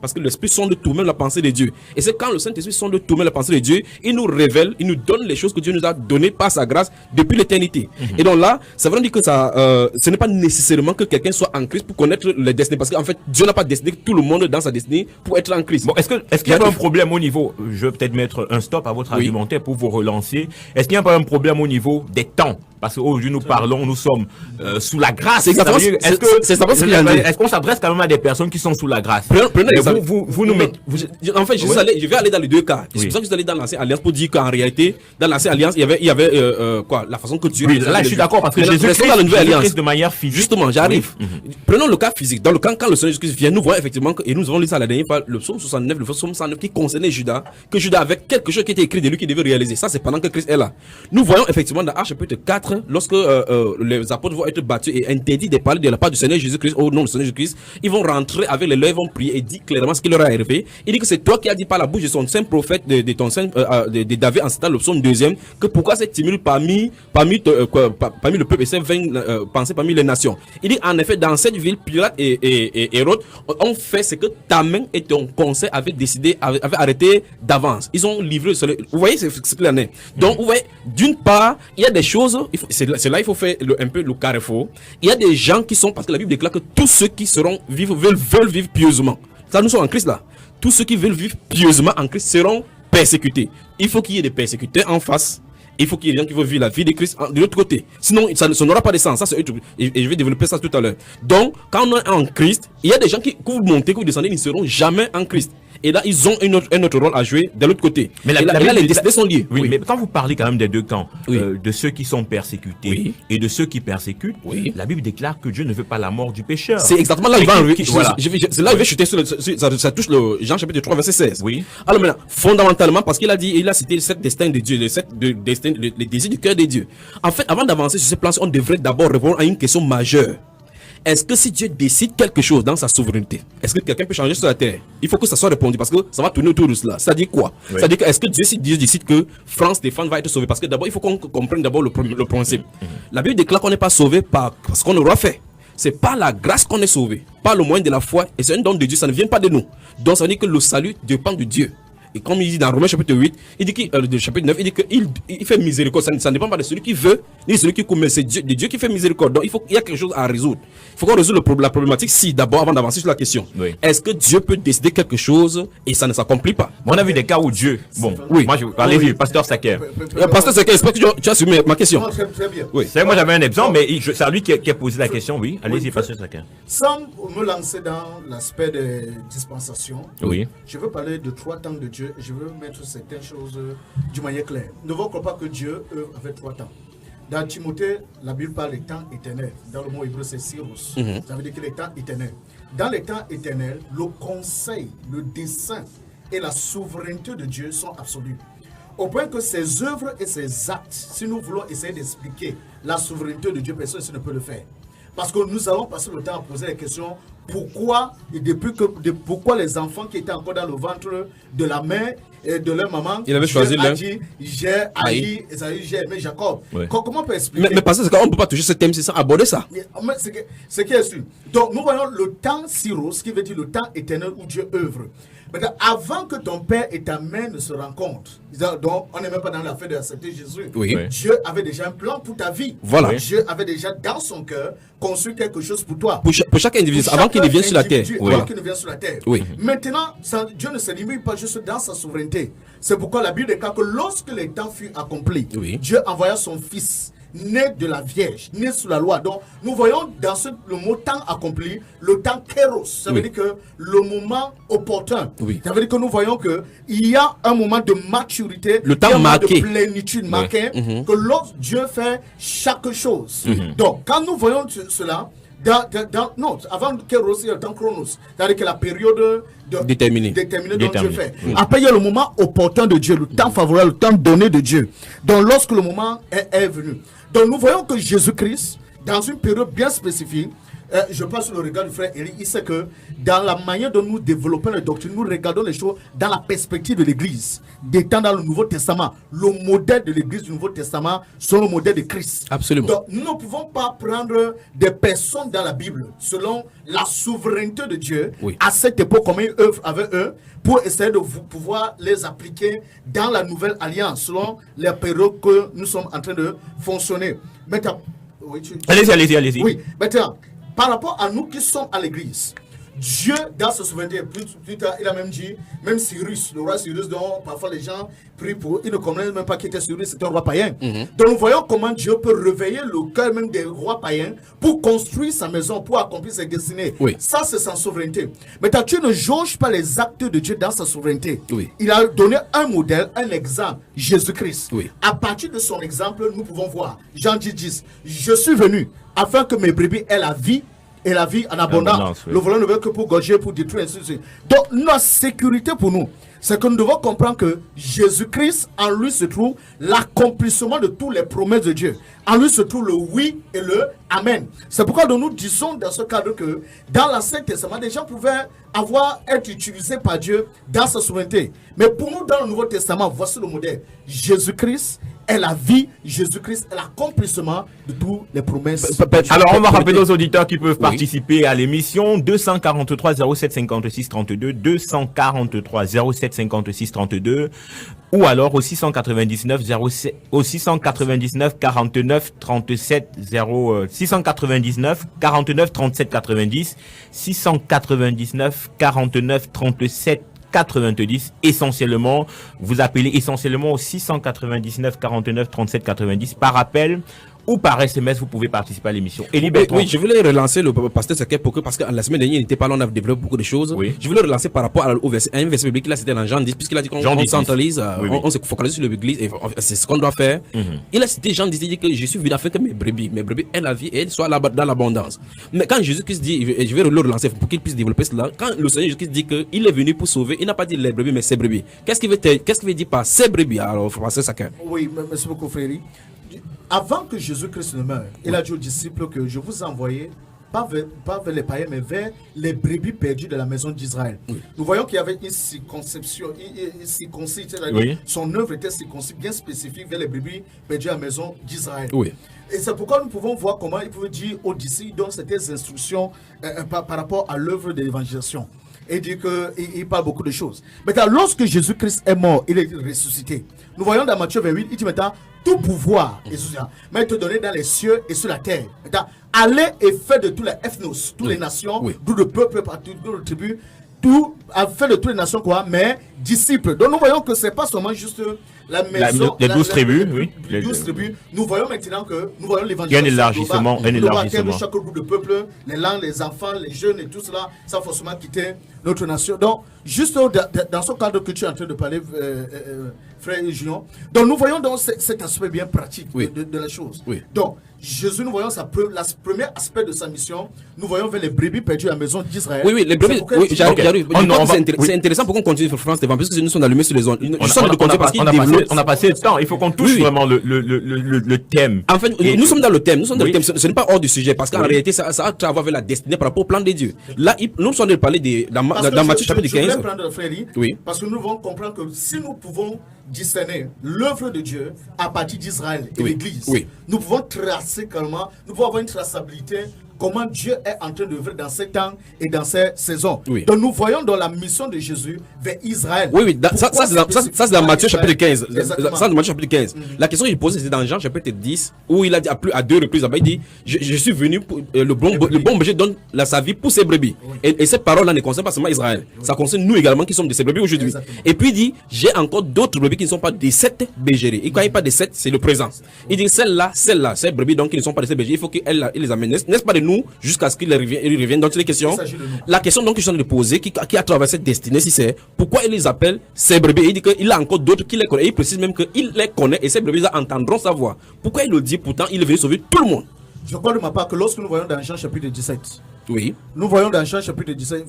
Parce que l'Esprit sonde tout, même la pensée de Dieu. Et c'est quand le Saint-Esprit sonde tout, même la pensée de Dieu, il nous révèle, il nous donne les choses que Dieu nous a données par sa grâce depuis l'éternité. Et donc là, ça veut dire que ce n'est pas nécessairement que quelqu'un soit en Christ pour connaître les destinées. Parce qu'en fait, Dieu n'a pas destiné tout le monde dans sa destinée pour être en Christ. Bon, est-ce qu'il y a pas un problème au niveau, je vais peut-être mettre un stop à votre argumentaire pour vous relancer. Est-ce qu'il n'y a pas un problème au niveau des temps? Parce qu'aujourd'hui, nous parlons, nous sommes sous la grâce. Est-ce qu'on s'adresse quand même à des personnes qui sont sous la grâce? Vous nous mettez. En fait, je vais aller dans les deux cas. C'est pour ça que je suis allé dans l'Ancienne Alliance pour dire qu'en réalité, dans l'Ancienne Alliance, il y avait la façon que Dieu. Oui, là, je suis d'accord parce que Jésus-Christ dans la Nouvelle Alliance de manière physique. Justement, j'arrive. Prenons le cas physique. Dans le cas quand le Seigneur Jésus-Christ vient, nous voyons effectivement et nous avons lu ça la dernière fois, le psaume 69, le psaume 109 qui concernait Judas, que Judas avait quelque chose qui était écrit de lui qui devait réaliser. Ça, c'est pendant que Christ est là. Nous voyons effectivement dans Actes chapitre 4, lorsque les apôtres vont être battus et interdits de parler de la part du Seigneur Jésus-Christ au nom du Seigneur Jésus-Christ, ils vont rentrer avec les lèvres, vont prier et dire clairement ce qui leur est arrivé. Il dit que c'est toi qui as dit par la bouche de son saint prophète, de ton saint de David en citant le psaume 2e, que pourquoi cette timide parmi le peuple et cette vaine pensée parmi les nations. Il dit en effet dans cette ville, Pilate et Hérode ont fait ce que ta main et ton conseil avaient décidé, avaient arrêté d'avance. Ils ont livré. Vous voyez, c'est clair. Donc, vous voyez, d'une part, il y a des choses. C'est là il faut faire un peu le carrefour. Il y a des gens qui sont, parce que la Bible déclare que tous ceux qui veulent vivre pieusement. Ça, nous sommes en Christ là. Tous ceux qui veulent vivre pieusement en Christ seront persécutés. Il faut qu'il y ait des persécuteurs en face. Il faut qu'il y ait des gens qui veulent vivre la vie de Christ de l'autre côté. Sinon, ça n'aura pas de sens. Ça, et je vais développer ça tout à l'heure. Donc, quand on est en Christ, il y a des gens qui, que vous montez, que vous descendez, ils ne seront jamais en Christ. Et là, ils ont un autre rôle à jouer de l'autre côté. Mais là, les décisions sont liées. Oui, mais quand vous parlez quand même des deux camps, de ceux qui sont persécutés et de ceux qui persécutent, la Bible déclare que Dieu ne veut pas la mort du pécheur. C'est exactement là où il va arriver. Voilà. C'est là où il va chuter sur ça touche le Jean chapitre 3, verset 16. Oui. Alors maintenant, fondamentalement, parce qu'il a dit, il a cité les 7 destins de Dieu, les désirs du cœur de Dieu. En fait, avant d'avancer sur ce plan, on devrait d'abord répondre à une question majeure. Est-ce que si Dieu décide quelque chose dans sa souveraineté, est-ce que quelqu'un peut changer sur la terre? Il faut que ça soit répondu parce que ça va tourner autour de cela. Ça dit quoi? Ça dit que est-ce que Dieu décide que France Stéphane va être sauvé? Parce que d'abord, il faut qu'on comprenne d'abord le principe. La Bible déclare qu'on n'est pas sauvé par ce qu'on aura fait. C'est par la grâce qu'on est sauvé, par le moyen de la foi, et c'est un don de Dieu, ça ne vient pas de nous. Donc ça veut dire que le salut dépend de Dieu. Et comme il dit dans Romains chapitre 8, il dit chapitre 9, il dit qu'il fait miséricorde. Ça ne dépend pas de celui qui veut, ni de celui qui commet. C'est Dieu qui fait miséricorde. Donc il y a quelque chose à résoudre. Il faut qu'on résolve la problématique d'abord, avant d'avancer sur la question. Oui. Est-ce que Dieu peut décider quelque chose et ça ne s'accomplit pas? On a vu des cas où Dieu. Bon, oui. Moi je vais parler du pasteur Saker. Pasteur Saker, j'espère que tu as suivi ma question. Très bien. Oui. C'est moi j'avais un exemple, mais c'est à lui qui a posé la question. Oui, allez-y, pasteur Saker. Sans me lancer dans l'aspect des dispensations, je veux parler de 3 temps de Dieu. Je veux mettre certaines choses d'une manière claire. Ne vous croyez pas que Dieu œuvre avec 3 temps. Dans Timothée, la Bible parle des temps éternels. Dans le mot hébreu, c'est Syros. Ça veut dire que les temps éternels. Dans les temps éternels, le conseil, le dessein et la souveraineté de Dieu sont absolus. Au point que ses œuvres et ses actes, si nous voulons essayer d'expliquer la souveraineté de Dieu, personne ne peut le faire. Parce que nous allons passer le temps à poser la question pourquoi les enfants qui étaient encore dans le ventre de la mère et de leur maman, il avait choisi l'un. J'ai haï, j'ai aimé Jacob. Comment on peut expliquer? Mais parce qu'on ne peut pas toucher ce thème sans aborder ça. Ce qui est sûr. Donc nous voyons le temps Syros, qui veut dire le temps éternel où Dieu œuvre. Maintenant, avant que ton père et ta mère ne se rencontrent, donc on n'est même pas dans l'affaire d'accepter Jésus. Dieu avait déjà un plan pour ta vie. Voilà. Dieu avait déjà dans son cœur conçu quelque chose pour toi. Pour chaque individu, avant qu'il ne vienne sur la terre. Avant qu'il ne vienne sur la terre. Maintenant, Dieu ne se limite pas juste dans sa souveraineté. C'est pourquoi la Bible déclare que lorsque les temps furent accomplis, Dieu envoya son fils, né de la Vierge, né sous la loi. Donc, nous voyons dans le mot temps accompli, le temps kéros. Ça veut dire que le moment opportun. Ça veut dire que nous voyons qu'il y a un moment de maturité, le temps marqué, de plénitude marqué, que lorsque Dieu fait chaque chose. Donc, quand nous voyons cela, non, avant Kéros, il y a le temps Chronos. C'est-à-dire que la période déterminée dont Dieu fait. Après, il y a le moment opportun de Dieu, le temps favorable, le temps donné de Dieu. Donc, lorsque le moment est venu. Donc, nous voyons que Jésus-Christ, dans une période bien spécifique, je passe sur le regard du frère Eli, il sait que dans la manière dont nous développons les doctrines, nous regardons les choses dans la perspective de l'Église. D'étant dans le Nouveau Testament, le modèle de l'Église du Nouveau Testament, c'est le modèle de Christ. Absolument. Donc, nous ne pouvons pas prendre des personnes dans la Bible selon la souveraineté de Dieu à cette époque, comme il œuvre avec eux, pour essayer de pouvoir les appliquer dans la nouvelle alliance, selon les périodes que nous sommes en train de fonctionner. Maintenant, allez-y. Oui, maintenant, par rapport à nous qui sommes à l'église, Dieu, dans sa souveraineté, plus tard, il a même dit, même Cyrus, le roi Cyrus, dont parfois les gens prient pour, ils ne connaissent même pas qui était Cyrus, c'était un roi païen. Donc nous voyons comment Dieu peut réveiller le cœur même des rois païens pour construire sa maison, pour accomplir ses destinées. Ça, c'est sa souveraineté. Mais Dieu ne jauge pas les actes de Dieu dans sa souveraineté. Il a donné un modèle, un exemple, Jésus-Christ. À partir de son exemple, nous pouvons voir, Jean 10, je suis venu afin que mes brebis aient la vie et la vie en abondance. Le volant ne veut que pour gorger, pour détruire, ainsi de suite. Donc, notre sécurité pour nous, c'est que nous devons comprendre que Jésus-Christ, en lui se trouve l'accomplissement de toutes les promesses de Dieu. En lui se trouve le oui et le amen. C'est pourquoi nous disons dans ce cadre que dans l'Ancien Testament, des gens pouvaient être utilisés par Dieu dans sa souveraineté. Mais pour nous, dans le Nouveau Testament, voici le modèle. Jésus-Christ est la vie. Jésus-Christ est l'accomplissement de toutes les promesses. Alors, on va rappeler aux auditeurs qui peuvent participer à l'émission 243 07 56 32, 243 07 56 32, ou alors au 699 07, au 699 49 37 0, 699 49 37 90, 699 49 37 90, essentiellement, vous appelez essentiellement au 699 49 37 90 par appel ou par SMS, vous pouvez participer à l'émission. Et oui, je voulais relancer le pasteur Saké parce que la semaine dernière, il n'était pas là, on a développé beaucoup de choses. Oui. Je voulais relancer par rapport à un verset biblique, là, c'était dans Jean 10, puisqu'il a dit qu'on centralise, on se focalise sur l'église, et c'est ce qu'on doit faire. Il a cité Jean 10, il dit que je suis venu afin que mes brebis aient la vie et elles soient dans l'abondance. Mais quand Jésus-Christ dit, et je vais le relancer pour qu'il puisse développer cela, quand le Seigneur Jésus-Christ dit qu'il est venu pour sauver, il n'a pas dit les brebis, mais ses brebis. Qu'est-ce qu'il veut dire par ses brebis, alors, pasteur Saké? Oui, merci beaucoup, frère. Avant que Jésus-Christ ne meure, il a dit aux disciples que je vous ai envoyé, pas vers les païens, mais vers les brebis perdues de la maison d'Israël. Oui. Nous voyons qu'il y avait une circonception, son œuvre était circoncis, bien spécifique vers les brebis perdues de la maison d'Israël. Oui. Et c'est pourquoi nous pouvons voir comment il pouvait dire aux disciples, donc c'était des instructions par rapport à l'œuvre de l'évangélisation. Et dit qu'il parle beaucoup de choses. Maintenant, lorsque Jésus-Christ est mort, il est ressuscité. Nous voyons dans Matthieu 28, il dit maintenant, tout pouvoir m'a été donné dans les cieux et sur la terre. Maintenant, allez et faites de tous les ethnos, toutes les nations, d'où le peuple, partout, d'où le tribu, tout, a fait de toutes les nations quoi, mais disciples. Donc nous voyons que c'est pas seulement juste la maison, les 12 tribus, oui. Les 12 tribus. Nous voyons maintenant que nous voyons l'évangile. Il y a un élargissement, chaque groupe de peuple, les langues, les enfants, les jeunes et tout cela, sans forcément quitter notre nation. Donc, juste dans ce cadre que tu es en train de parler, frère Julien, donc nous voyons donc cet aspect bien pratique de la chose. Oui. Donc, Jésus, nous voyons le premier aspect de sa mission, nous voyons vers les brebis perdues à la maison d'Israël. Oui, les brebis, j'arrive. C'est intéressant pour qu'on continue sur France Télévision, parce que nous sommes allumés sur les ondes. On a passé le temps, il faut qu'on touche vraiment le thème. En fait, nous sommes dans le thème, ce n'est pas hors du sujet, parce qu'en réalité, ça a à voir avec la destinée par rapport au plan de Dieu. Là, nous sommes en train de parler dans Matthieu chapitre 15. Oui. Parce que nous devons comprendre que si nous pouvons discerner l'œuvre de Dieu à partir d'Israël et l'Église, nous pouvons tracer comment, nous pouvons avoir une traçabilité comment Dieu est en train d'œuvrer dans ces temps et dans ces saisons. Oui. Donc nous voyons dans la mission de Jésus vers Israël. Oui, ça c'est dans Matthieu chapitre 15. Ça dans Matthieu chapitre 15. La question qu'il pose, c'est dans Jean chapitre 10, où il a dit à deux reprises, il dit, je suis venu pour le bon berger donne sa vie pour ses brebis. Oui. Et cette parole-là ne concerne pas seulement Israël. Oui. Ça concerne nous également qui sommes de ces brebis aujourd'hui. Exactement. Et puis il dit, j'ai encore d'autres brebis qui ne sont pas des 7 bergeries. Et quand il parle de 7, c'est le présent. Il dit, celles-là, ces brebis donc qui ne sont pas de ces bergeries, il faut qu'il les amène. N'est-ce pas de nous jusqu'à ce qu'il revienne. Donc, c'est les questions. La question donc que je suis en train de poser, qui a traversé cette destinée, si c'est pourquoi il les appelle ces brebis. Il dit qu'il a encore d'autres qui les connaissent. Il précise même qu'il les connaît et ces brebis entendront sa voix. Pourquoi il le dit? Pourtant, il est venu sauver tout le monde. Je crois de ma part que lorsque nous voyons dans Jean chapitre 17, nous voyons dans Jean chapitre 17,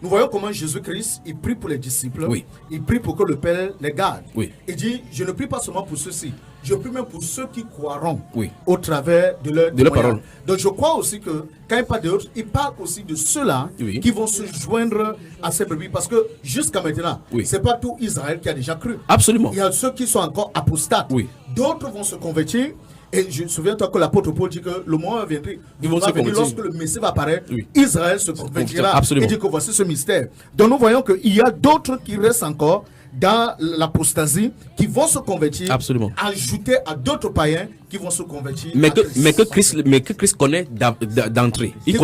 nous voyons comment Jésus-Christ, il prie pour les disciples, il prie pour que le Père les garde. Il dit, je ne prie pas seulement pour ceux-ci, je prie même pour ceux qui croiront au travers de leur parole. Donc je crois aussi que quand il parle d'autres, il parle aussi de ceux-là qui vont se joindre à ces brebis, parce que jusqu'à maintenant, c'est pas tout Israël qui a déjà cru. Absolument. Il y a ceux qui sont encore apostates. D'autres vont se convertir. Et je me souviens toi que l'apôtre Paul dit que le moment viendra, lorsque le Messie va apparaître, Israël se convertira. Il dit que voici ce mystère. Donc nous voyons qu'il y a d'autres qui restent encore dans l'apostasie, qui vont se convertir, ajouter à d'autres païens qui vont se convertir. Mais que Christ connaît d'entrée. Il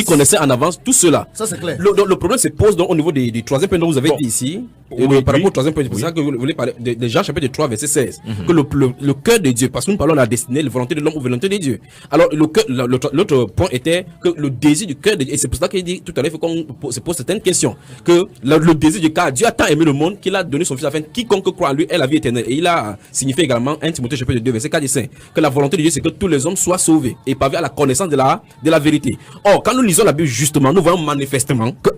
connaissait en avance tout cela. Ça c'est clair. Le problème se pose donc au niveau du troisième point dont vous avez dit ici. Par rapport au troisième point, c'est pour ça que vous voulez parler de Jean chapitre 3 verset 16. Que le cœur de Dieu, parce que nous parlons de la destinée, la volonté de l'homme ou la volonté de Dieu. Alors l'autre point était que le désir du cœur de Dieu, et c'est pour ça qu'il dit tout à l'heure, il faut qu'on se pose certaines questions. Que le désir du cœur, Dieu a tant aimé le monde qu'il a donné son fils afin que quiconque croit en lui ait la vie éternelle. Et il a signifié également 1 Timothée chapitre 2 verset 4 et 5. saints, que la volonté de Dieu c'est que tous les hommes soient sauvés et parviennent à la connaissance de la vérité. Or, quand nous lisons la Bible justement, nous voyons manifestement que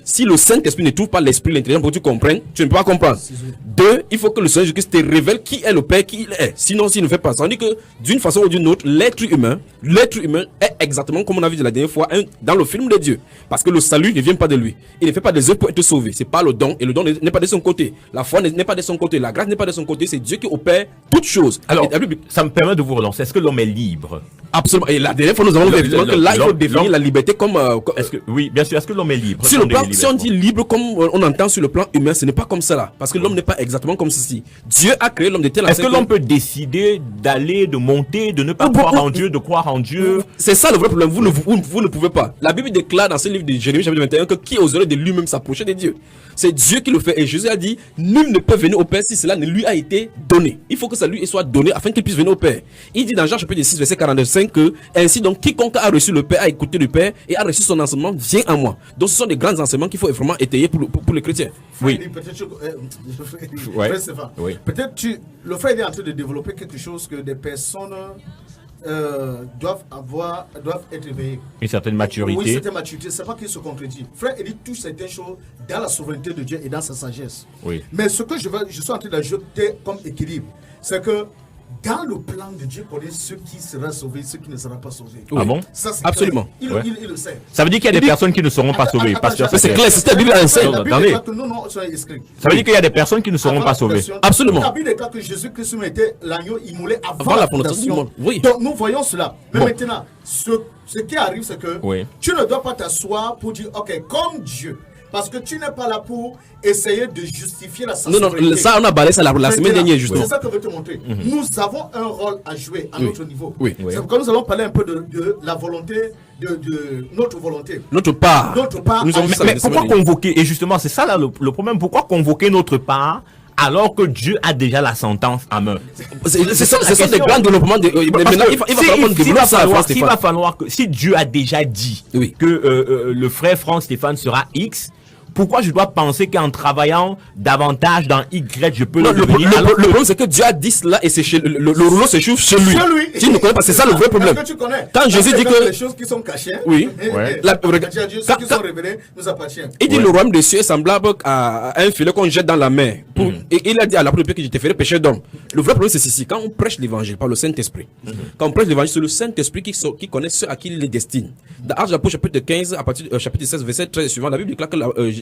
si le Saint-Esprit ne trouve pas l'esprit, l'intelligence pour que tu comprennes, tu ne peux pas comprendre. 2, il faut que le Seigneur Jésus-Christ te révèle qui est le Père, qui il est. Sinon, s'il ne fait pas ça, on dit que d'une façon ou d'une autre, l'être humain est exactement comme on a vu de la dernière fois dans le film de Dieu. Parce que le salut ne vient pas de lui. Il ne fait pas des œuvres pour être sauvé. C'est pas le don, et le don n'est pas de son côté. La foi n'est pas de son côté. La grâce n'est pas de son côté. C'est Dieu qui opère toutes choses. Alors, ça me permet de vous relancer. Est-ce que l'homme est libre? Absolument. Et la dernière fois, nous avons vu que là, il faut définir la liberté comme. Oui, bien sûr. Est-ce que l'homme est libre? Sur le plan, si on dit libre comme on entend sur le plan humain, ce n'est pas comme ça là. Parce que l'homme n'est pas exactement comme ceci. Dieu a créé l'homme de telle Est-ce que l'homme peut décider d'aller, de monter, de ne pas croire en Dieu, de croire en Dieu? C'est ça le vrai problème. Vous ne pouvez pas. La Bible déclare dans ce livre de Jérémie chapitre 21 que qui oserait de lui-même s'approcher de Dieu? C'est Dieu qui le fait. Et Jésus a dit, nul ne peut venir au Père si cela ne lui a été donné. Il faut que ça lui soit donné afin qu'il puisse venir au Père. Il dit dans Jean chapitre 6 verset 45 que ainsi donc quiconque a reçu le Père a écouté le Père et a reçu son enseignement vient à moi. Donc ce sont des grands enseignements qu'il faut vraiment étayer pour les chrétiens. Oui. Peut-être le frère est en train de développer quelque chose que des personnes doivent être éveillées. Une certaine maturité. Oui, une certaine maturité. C'est pas qu'il se contredit. Frère Élie touche certaines choses dans la souveraineté de Dieu et dans sa sagesse. Oui. Mais ce que je suis en train d'ajouter comme équilibre, c'est que dans le plan de Dieu, connaît ceux qui seront sauvés, ceux qui ne seront pas sauvés. Ah bon? Ça, c'est absolument. Il le sait. Ça veut dire qu'il y a des personnes qui ne seront pas sauvées. C'est clair, c'est la Bible enseigne. Ça veut dire qu'il y a des personnes qui ne seront pas sauvées. Absolument. La Bible déclare que Jésus-Christ mettait l'agneau immolé avant la la fondation du fondation. monde. Oui. Donc nous voyons cela. Mais maintenant, ce qui arrive, c'est que tu ne dois pas t'asseoir pour dire, ok, comme Dieu. Parce que tu n'es pas là pour essayer de justifier la souveraineté. Non, ça on a balayé ça la semaine dernière justement. C'est ça que je veux te montrer. Nous avons un rôle à jouer à notre niveau. Oui. C'est pourquoi nous allons parler un peu de la volonté, de notre volonté. Notre part. Mais pourquoi convoquer? Et justement, c'est ça là le problème. Pourquoi convoquer notre part alors que Dieu a déjà la sentence à main? C'est ça des grands développements. Maintenant, il va falloir que si Dieu a déjà dit que le frère Franck Stéphane sera X, pourquoi je dois penser qu'en travaillant davantage dans Y, je peux le devenir? Le problème, c'est que Dieu a dit cela et c'est le rouleau se chauffe chez lui. Tu ne connais pas, c'est ça le vrai problème. Est-ce que tu connais? Quand Jésus dit que les choses qui sont cachées, ceux qui sont révélés nous appartiennent. Il dit le royaume des cieux est semblable à un filet qu'on jette dans la mer. Et il a dit à la première que je te ferai pécher d'homme. Le vrai problème, c'est ceci. Quand on prêche l'évangile par le Saint-Esprit, quand on prêche l'évangile, c'est le Saint-Esprit qui connaît ceux à qui il les destine. Dans Actes chapitre 15, à partir du chapitre 16, verset 13 suivant, la Bible déclare que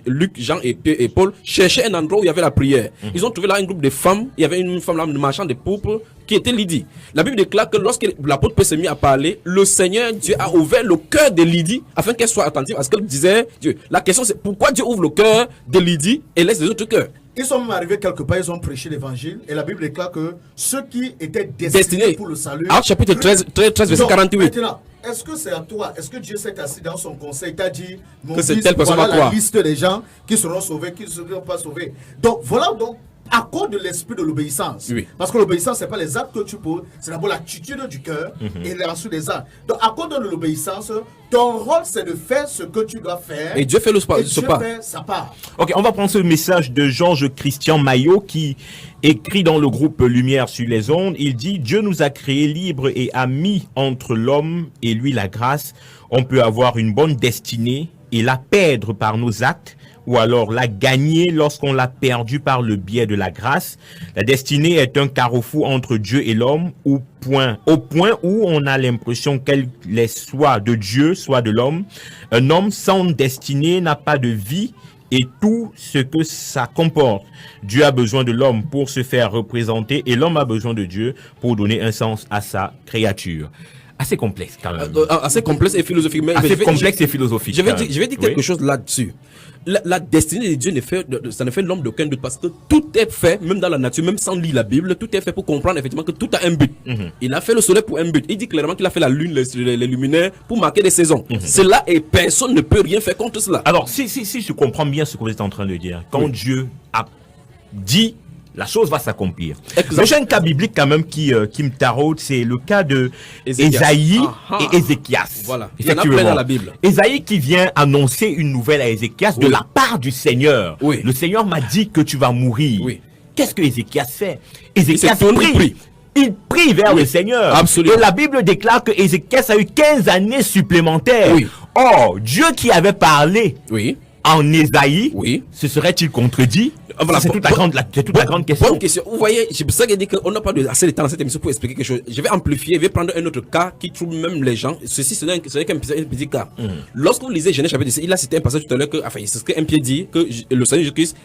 Luc, Jean et Paul cherchaient un endroit où il y avait la prière. Ils ont trouvé là un groupe de femmes. Il y avait une femme là, marchand de pourpre, qui était Lydie. La Bible déclare que lorsque l'apôtre Paul s'est mis à parler, le Seigneur Dieu a ouvert le cœur de Lydie afin qu'elle soit attentive à ce qu'elle disait Dieu. La question c'est pourquoi Dieu ouvre le cœur de Lydie et laisse les autres cœurs? Ils sont même arrivés quelque part, ils ont prêché l'évangile et la Bible déclare que ceux qui étaient destinés pour le salut. Actes chapitre 13 verset 48. Maintenant, est-ce que c'est à toi? Est-ce que Dieu s'est assis dans son conseil, t'a dit que c'est telle personne voilà à toi? La liste des gens qui seront sauvés, qui ne seront pas sauvés. Donc voilà donc à cause de l'esprit de l'obéissance. Parce que l'obéissance, ce n'est pas les actes que tu poses, c'est d'abord l'attitude du cœur et ensuite les actes. Donc à cause de l'obéissance, ton rôle c'est de faire ce que tu dois faire. Et Dieu fait le pas. Dieu fait sa part. Ok, on va prendre ce message de Georges Christian Maillot qui écrit dans le groupe Lumière sur les ondes. Il dit: Dieu nous a créés libres et a mis entre l'homme et lui la grâce. On peut avoir une bonne destinée et la perdre par nos actes, ou alors la gagner lorsqu'on l'a perdue par le biais de la grâce. La destinée est un carrefour entre Dieu et l'homme, au point où on a l'impression qu'elle est soit de Dieu, soit de l'homme. Un homme sans destinée n'a pas de vie et tout ce que ça comporte. Dieu a besoin de l'homme pour se faire représenter et l'homme a besoin de Dieu pour donner un sens à sa créature. Assez complexe quand même. Assez complexe et philosophique. Je vais dire quelque chose là-dessus. La destinée de Dieu ça ne fait l'homme d'aucun doute parce que tout est fait, même dans la nature, même sans lire la Bible, tout est fait pour comprendre effectivement que tout a un but. Il a fait le soleil pour un but. Il dit clairement qu'il a fait la lune, les luminaires pour marquer des saisons. C'est là et personne ne peut rien faire contre cela. Alors, si je comprends bien ce que vous êtes en train de dire, quand Dieu a dit, la chose va s'accomplir. Mais j'ai un cas biblique quand même qui me taraude, c'est le cas de Ésaïe et Ézéchias. Voilà. Il y en a plein dans la Bible. Ésaïe qui vient annoncer une nouvelle à Ézéchias de la part du Seigneur. Le Seigneur m'a dit que tu vas mourir. Qu'est-ce que Ézéchias fait? Ézéchias prie. il prie vers le Seigneur. Absolument. Et la Bible déclare que Ézéchias a eu 15 années supplémentaires. Oui. Or, Dieu qui avait parlé Oui. en Ésaïe, Oui. se serait-il contredit? Voilà, C'est toute la grande question. Bonne question. Vous voyez, c'est pour ça que je dis qu'on n'a pas assez de temps dans cette émission pour expliquer quelque chose. Je vais amplifier, je vais prendre un autre cas qui trouve même les gens. Ceci, ce n'est qu'un petit cas. Lorsque vous lisez Genèse chapitre 6, il a cité un passage tout à l'heure que, enfin, c'est ce qu'un pied dit, que le Seigneur Jésus-Christ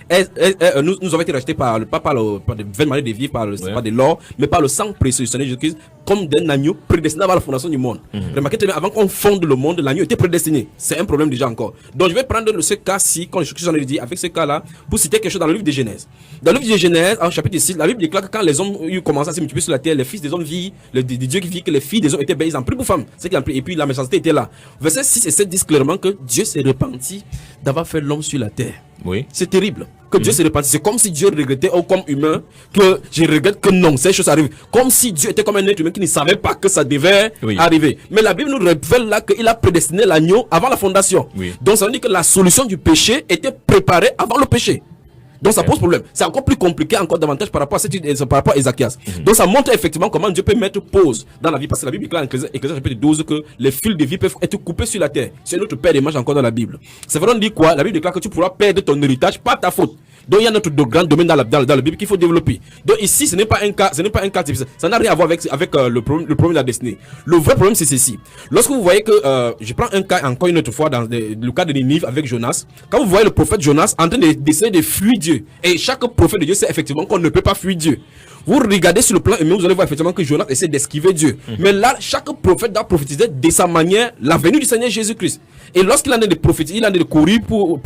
nous avons été rachetés pas par des vaines manières de vivre, pas de l'or, mais par le sang précieux du Seigneur Jésus-Christ, comme d'un agneau prédestiné avant la fondation du monde. Remarquez très bien, avant qu'on fonde le monde, l'agneau était prédestiné. C'est un problème déjà encore. Donc, je vais prendre ce cas-ci, quand j'en ai dit, avec ce cas-là, pour citer quelque chose dans le livre de Genèse. Dans le livre de Genèse, en chapitre 6, la Bible déclare que quand les hommes ont commencé à se multiplier sur la terre, les fils des hommes vivent, des dieux qui vivent, que les filles des hommes étaient belles, ils en pris pour femmes. C'est qu'ils en pris, et puis la méchanceté était là. Versets 6 et 7 disent clairement que Dieu s'est repenti d'avoir fait l'homme sur la terre. Oui. C'est terrible. Que Dieu s'est repenti. C'est comme si Dieu regrettait, ou comme humain, que je regrette que non, ces choses arrivent. Comme si Dieu était comme un être humain qui ne savait pas que ça devait arriver. Mais la Bible nous révèle là qu'il a prédestiné l'agneau avant la fondation. Oui. Donc ça veut dire que la solution du péché était préparée avant le péché. Donc ça pose problème. C'est encore plus compliqué, encore davantage par rapport à Ézéchias. Donc ça montre effectivement comment Dieu peut mettre pause dans la vie. Parce que la Bible déclare en Ecclésiaste chapitre 12 que les fils de vie peuvent être coupés sur la terre. C'est notre père d'image encore dans la Bible. C'est vraiment dit quoi? La Bible déclare que tu pourras perdre ton héritage par ta faute. Donc il y a notre grand domaine dans la Bible qu'il faut développer. Donc ici ce n'est pas un cas difficile. Ça n'a rien à voir avec le problème de la destinée. Le vrai problème c'est ceci. Lorsque vous voyez que je prends un cas encore une autre fois dans le cas de Ninive avec Jonas. Quand vous voyez le prophète Jonas en train d'essayer de fuir Dieu. Et chaque prophète de Dieu sait effectivement qu'on ne peut pas fuir Dieu. Vous regardez sur le plan humain, vous allez voir effectivement que Jonas essaie d'esquiver Dieu. Mais là, chaque prophète doit prophétiser de sa manière la venue du Seigneur Jésus-Christ. Et lorsqu'il en est de prophétiser, il en est de courir pour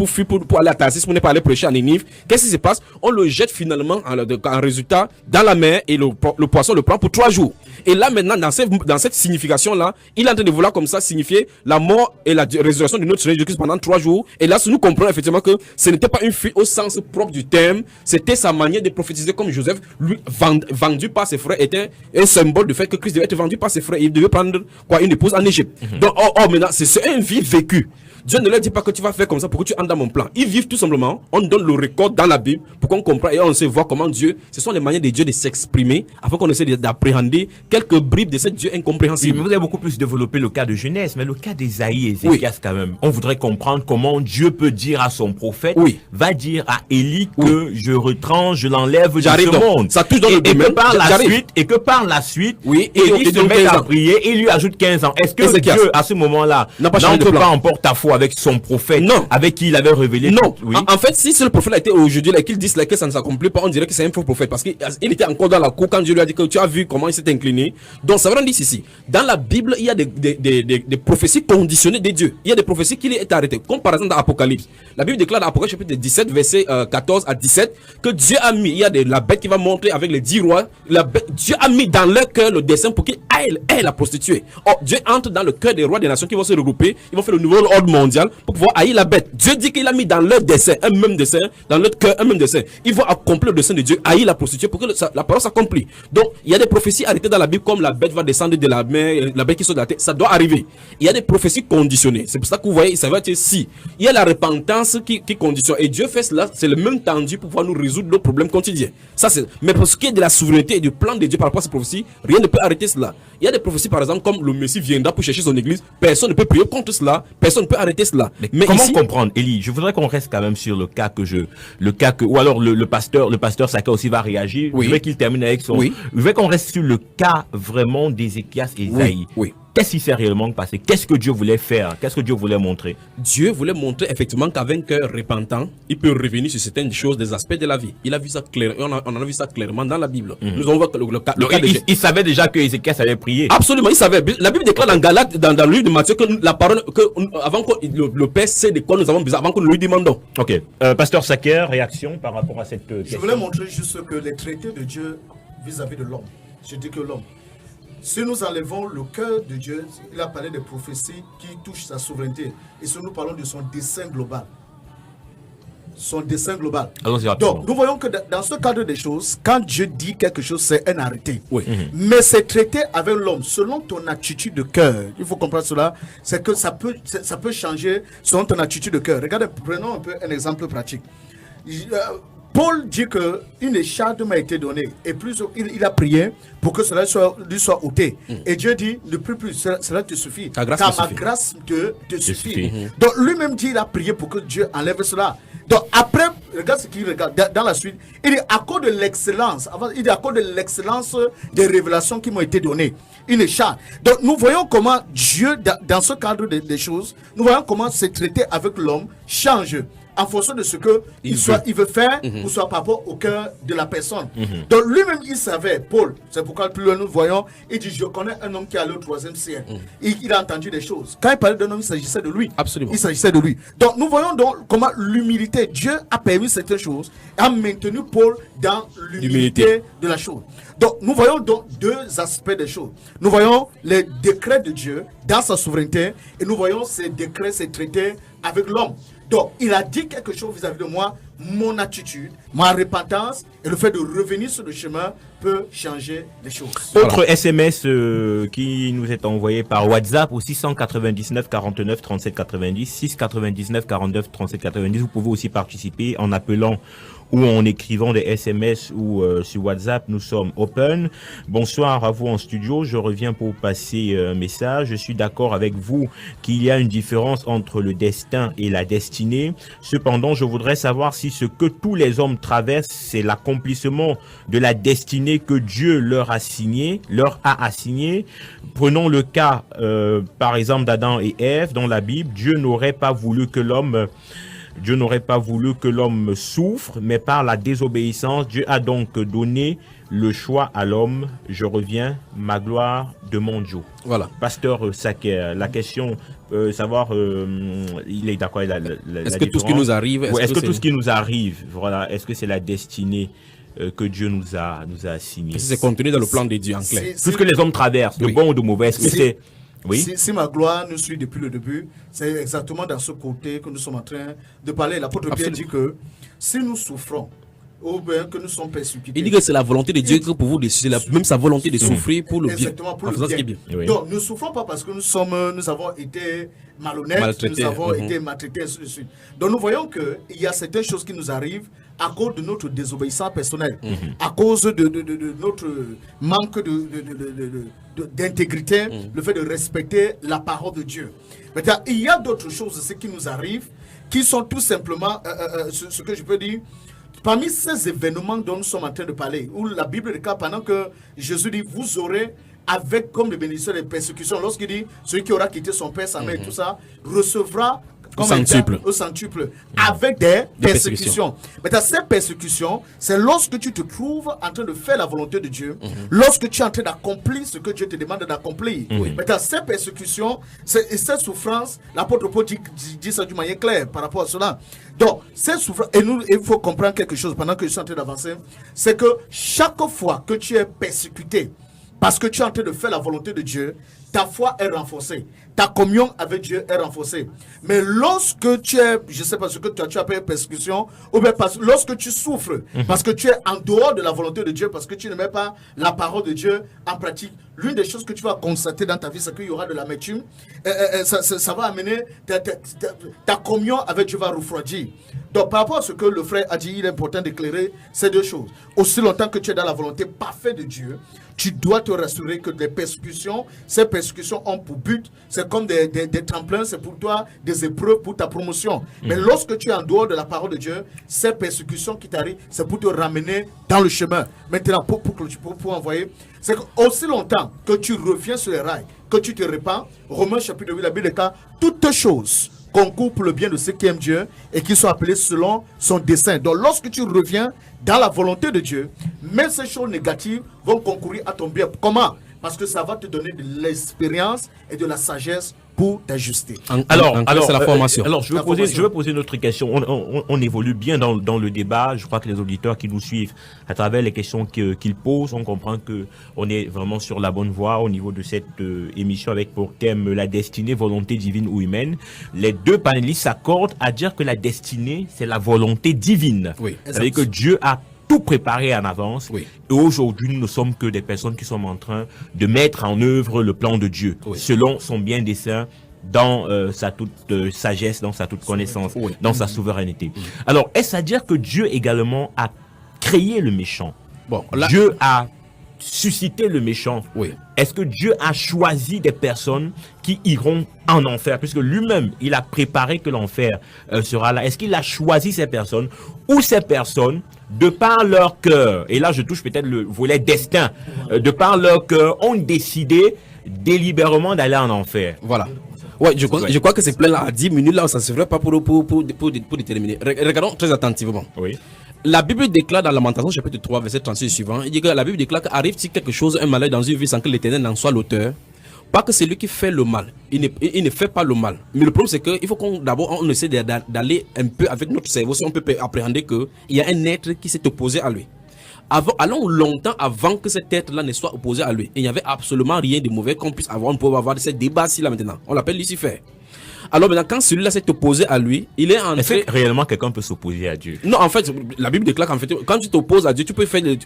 aller à Tarsis, pour ne pas aller prêcher à Ninive, qu'est-ce qui se passe? On le jette finalement en résultat dans la mer et le poisson le prend pour 3 jours. Et là maintenant, dans cette signification-là, il est en train de vouloir comme ça signifier la mort et la résurrection de notre Seigneur Jésus-Christ pendant 3 jours. Et là, nous comprenons effectivement que ce n'était pas une fuite au sens propre du terme, c'était sa manière de prophétiser comme Joseph, lui, vendu par ses frères, était un symbole du fait que Christ devait être vendu par ses frères. Il devait prendre une épouse en Égypte. Donc, maintenant, c'est une vie vécue. Dieu ne leur dit pas que tu vas faire comme ça pour que tu entres dans mon plan. Ils vivent tout simplement. On donne le record dans la Bible pour qu'on comprenne et on sait voir comment Dieu, ce sont les manières de Dieu de s'exprimer afin qu'on essaie d'appréhender quelques bribes de ce Dieu incompréhensible. Oui, vous avez beaucoup plus développé le cas de Genèse, mais le cas d'Ésaïe et Ézéchias quand même. On voudrait comprendre comment Dieu peut dire à son prophète, va dire à Élie que je retranche, je l'enlève de ce monde. Ça touche dans le domaine. Et que par la suite, Élie se met à prier et lui ajoute 15 ans. Est-ce que Dieu, à ce moment-là, n'entre pas en porte-à-faux avec son prophète, avec qui il avait révélé? Non. En fait, si le prophète a été aujourd'hui là, qu'il dise là, que ça ne s'accomplit pas, on dirait que c'est un faux prophète parce qu'il était encore dans la cour quand Dieu lui a dit que tu as vu comment il s'est incliné. Donc ça veut dire ici, dans la Bible, il y a des prophéties conditionnées de Dieu. Il y a des prophéties qui est arrêtées. Comme par exemple dans Apocalypse. La Bible déclare dans Apocalypse chapitre 17, verset 14 à 17, que Dieu a mis, il y a la bête qui va montrer avec les 10 rois. Dieu a mis dans leur cœur le dessein pour qu'ils aillent la prostituer. Or, Dieu entre dans le cœur des rois des nations qui vont se regrouper, ils vont faire le nouvel ordre mondial pour pouvoir haïr la bête. Dieu dit qu'il a mis dans leur dessein un même dessein, dans leur cœur un même dessein. Ils vont accomplir le dessein de Dieu, haïr la prostituée pour que la parole s'accomplisse. Donc, il y a des prophéties arrêtées dans la Bible comme la bête va descendre de la mer, la bête qui sort de la terre. Ça doit arriver. Il y a des prophéties conditionnées. C'est pour ça que vous voyez, ça va être si. Il y a la repentance qui conditionne. Et Dieu fait cela, c'est le même tendu pour pouvoir nous résoudre nos problèmes quotidiens. Ça, c'est. Mais pour ce qui est de la souveraineté et du plan de Dieu par rapport à ces prophéties, rien ne peut arrêter cela. Il y a des prophéties, par exemple, comme le Messie viendra pour chercher son église. Personne ne peut prier contre cela. Personne ne peut arrêter cela. Mais comment ici, comprendre, Élie? Je voudrais qu'on reste quand même sur le cas ou alors le pasteur Saka aussi va réagir. Je veux qu'il termine avec son. Je veux qu'on reste sur le cas vraiment d'Ézéchias et Ésaïe. Qu'est-ce qui s'est réellement passé? Qu'est-ce que Dieu voulait faire? Qu'est-ce que Dieu voulait montrer? Dieu voulait montrer effectivement qu'avec un cœur repentant, il peut revenir sur certaines choses, des aspects de la vie. Il a vu ça clair, on en a vu ça clairement dans la Bible. Nous avons vu le cas. Il savait déjà que Ézéchias avait prié. Absolument, il savait. La Bible déclare dans Galates, dans le livre de Matthieu, que la parole, avant que le Père sait de quoi nous avons besoin, avant que nous lui demandons. Ok. Pasteur Saker, réaction par rapport à cette question? Je voulais montrer juste que les traités de Dieu vis-à-vis de l'homme. Je dis que l'homme. Si nous enlevons le cœur de Dieu, il a parlé des prophéties qui touchent sa souveraineté. Et si nous parlons de son dessein global. Son dessein global. Donc, nous voyons que dans ce cadre des choses, quand Dieu dit quelque chose, c'est un arrêté. Mais c'est traité avec l'homme, selon ton attitude de cœur. Il faut comprendre cela. C'est que ça peut changer selon ton attitude de cœur. Regardez, prenons un peu un exemple pratique. Paul dit qu'une écharpe m'a été donnée et plus il a prié pour que cela lui soit ôté. Et Dieu dit, ne prie plus, cela te suffit. Ta grâce car te ma suffit. grâce te suffit. suffit. Donc lui-même dit, il a prié pour que Dieu enlève cela. Donc après, regarde ce qu'il regarde dans la suite. Il dit, à cause de l'excellence, il dit à cause de l'excellence des révélations qui m'ont été données. Une écharpe. Donc nous voyons comment Dieu, dans ce cadre des choses, nous voyons comment se traiter avec l'homme change en fonction de ce que il veut faire ou soit par rapport au cœur de la personne. Donc lui-même il savait, Paul, c'est pourquoi plus loin nous voyons, il dit, je connais un homme qui est allé au 3e ciel. Il a entendu des choses. Quand il parlait d'un homme, il s'agissait de lui. Absolument. Il s'agissait de lui. Donc nous voyons donc comment l'humilité, Dieu a permis certaines choses, a maintenu Paul dans l'humilité de la chose. Donc nous voyons donc deux aspects des choses. Nous voyons les décrets de Dieu dans sa souveraineté et nous voyons ces décrets, ces traités avec l'homme. Donc, il a dit quelque chose vis-à-vis de moi, mon attitude, ma repentance et le fait de revenir sur le chemin peut changer les choses. Autre SMS qui nous est envoyé par WhatsApp au 699 49 37 90, 699 49 37 90. Vous pouvez aussi participer en appelant ou en écrivant des SMS ou sur WhatsApp. Nous sommes open. Bonsoir à vous en studio. Je reviens pour passer un message. Je suis d'accord avec vous qu'il y a une différence entre le destin et la destinée. Cependant, je voudrais savoir si ce que tous les hommes traversent, c'est l'accomplissement de la destinée que Dieu leur a assigné. Prenons le cas, par exemple, d'Adam et Ève dans la Bible. Dieu n'aurait pas voulu que l'homme souffre, mais par la désobéissance, Dieu a donc donné le choix à l'homme. Je reviens, ma gloire de mon Dieu. Voilà. Pasteur Saker, la question, savoir, il est d'accord. Est-ce que tout ce qui nous arrive, est-ce que tout ce qui nous arrive, voilà, est-ce que c'est la destinée que Dieu nous a assigné? C'est contenu dans le plan de Dieu en clair. Tout ce que les hommes traversent, de bon ou de mauvais, est-ce que c'est... Oui. Si ma gloire nous suit depuis le début, c'est exactement dans ce côté que nous sommes en train de parler. L'apôtre Pierre dit que si nous souffrons, ou bien que nous sommes persécutés. Il dit que c'est la volonté de Dieu que pour vous, c'est même sa volonté de souffrir pour le bien. Exactement, pour le bien. Oui. Donc, nous ne souffrons pas parce que nous avons été malhonnêtes, nous avons été maltraités, ainsi de suite. Donc, nous voyons qu'il y a certaines choses qui nous arrivent à cause de notre désobéissance personnelle, à cause de notre manque d'intégrité, le fait de respecter la parole de Dieu. Maintenant, il y a d'autres choses aussi qui nous arrivent, qui sont tout simplement, ce que je peux dire, parmi ces événements dont nous sommes en train de parler, où la Bible déclare pendant que Jésus dit, vous aurez avec comme les bénédictions des persécutions, lorsqu'il dit, celui qui aura quitté son père, sa mère et tout ça, recevra au centuple, avec des persécutions. Maintenant, ces persécutions, c'est lorsque tu te trouves en train de faire la volonté de Dieu, lorsque tu es en train d'accomplir ce que Dieu te demande d'accomplir. Maintenant, ces persécutions, et ces souffrances, l'apôtre Paul dit ça d'une manière claire par rapport à cela. Donc, ces souffrances, et il faut comprendre quelque chose pendant que je suis en train d'avancer, c'est que chaque fois que tu es persécuté, parce que tu es en train de faire la volonté de Dieu, ta foi est renforcée. Ta communion avec Dieu est renforcée. Mais lorsque tu es, je ne sais pas ce que tu appelles persécution, ou bien lorsque tu souffres, parce que tu es en dehors de la volonté de Dieu, parce que tu ne mets pas la parole de Dieu en pratique, l'une des choses que tu vas constater dans ta vie, c'est qu'il y aura de l'amertume. Ça va amener ta communion avec Dieu va refroidir. Donc, par rapport à ce que le frère a dit, il est important d'éclairer ces deux choses. Aussi longtemps que tu es dans la volonté parfaite de Dieu, tu dois te rassurer que les persécutions, ces persécutions ont pour but, c'est comme des tremplins, c'est pour toi des épreuves pour ta promotion. Mais lorsque tu es en dehors de la parole de Dieu, ces persécutions qui t'arrivent, c'est pour te ramener dans le chemin. Maintenant, pour envoyer, c'est aussi longtemps que tu reviens sur les rails, que tu te répands, Romains chapitre 8, la Bible déclare toutes choses concourent pour le bien de ceux qui aiment Dieu et qui sont appelés selon son dessein. Donc lorsque tu reviens dans la volonté de Dieu, même ces choses négatives vont concourir à ton bien. Comment? Parce que ça va te donner de l'expérience et de la sagesse pour t'ajuster. Alors, c'est la formation. Alors, je veux poser une autre question. On évolue bien dans le débat. Je crois que les auditeurs qui nous suivent à travers les questions qu'ils posent, on comprend que on est vraiment sur la bonne voie au niveau de cette émission avec pour thème la destinée, volonté divine ou humaine. Les deux panélistes s'accordent à dire que la destinée, c'est la volonté divine. Oui. C'est-à-dire que Dieu a tout préparé en avance. Oui. Et aujourd'hui, nous ne sommes que des personnes qui sommes en train de mettre en œuvre le plan de Dieu, selon son bien dessein dans sa toute sagesse, dans sa toute connaissance, dans sa souveraineté. Alors, est-ce à dire que Dieu également a créé le méchant? Bon, là, Dieu a suscité le méchant. Oui. Est-ce que Dieu a choisi des personnes qui iront en enfer? Puisque lui-même, il a préparé que l'enfer sera là. Est-ce qu'il a choisi ces personnes? Ou ces personnes, de par leur cœur, et là je touche peut-être le volet destin, de par leur cœur, ont décidé délibérément d'aller en enfer? Voilà. Ouais, je crois que c'est plein là à 10 minutes là, ça ne se ferait pas pour déterminer. Regardons très attentivement. Oui. La Bible déclare dans Lamentation chapitre 3 verset 36 suivant, il dit que la Bible déclare qu'arrive-t-il quelque chose, un malheur dans une vie sans que l'Éternel n'en soit l'auteur? Pas que c'est lui qui fait le mal, il ne fait pas le mal. Mais le problème c'est qu'il faut qu'on d'abord on essaie d'aller un peu avec notre cerveau, si on peut appréhender qu'il y a un être qui s'est opposé à lui. Allons longtemps avant que cet être-là ne soit opposé à lui. Et il n'y avait absolument rien de mauvais qu'on puisse avoir. On peut avoir ces débats-ci là maintenant. On l'appelle Lucifer. Alors maintenant, quand celui-là s'est opposé à lui, il est en Est-ce que réellement quelqu'un peut s'opposer à Dieu? Non, en fait, la Bible déclare qu'en fait, quand tu t'opposes à Dieu, tu peux faire. Il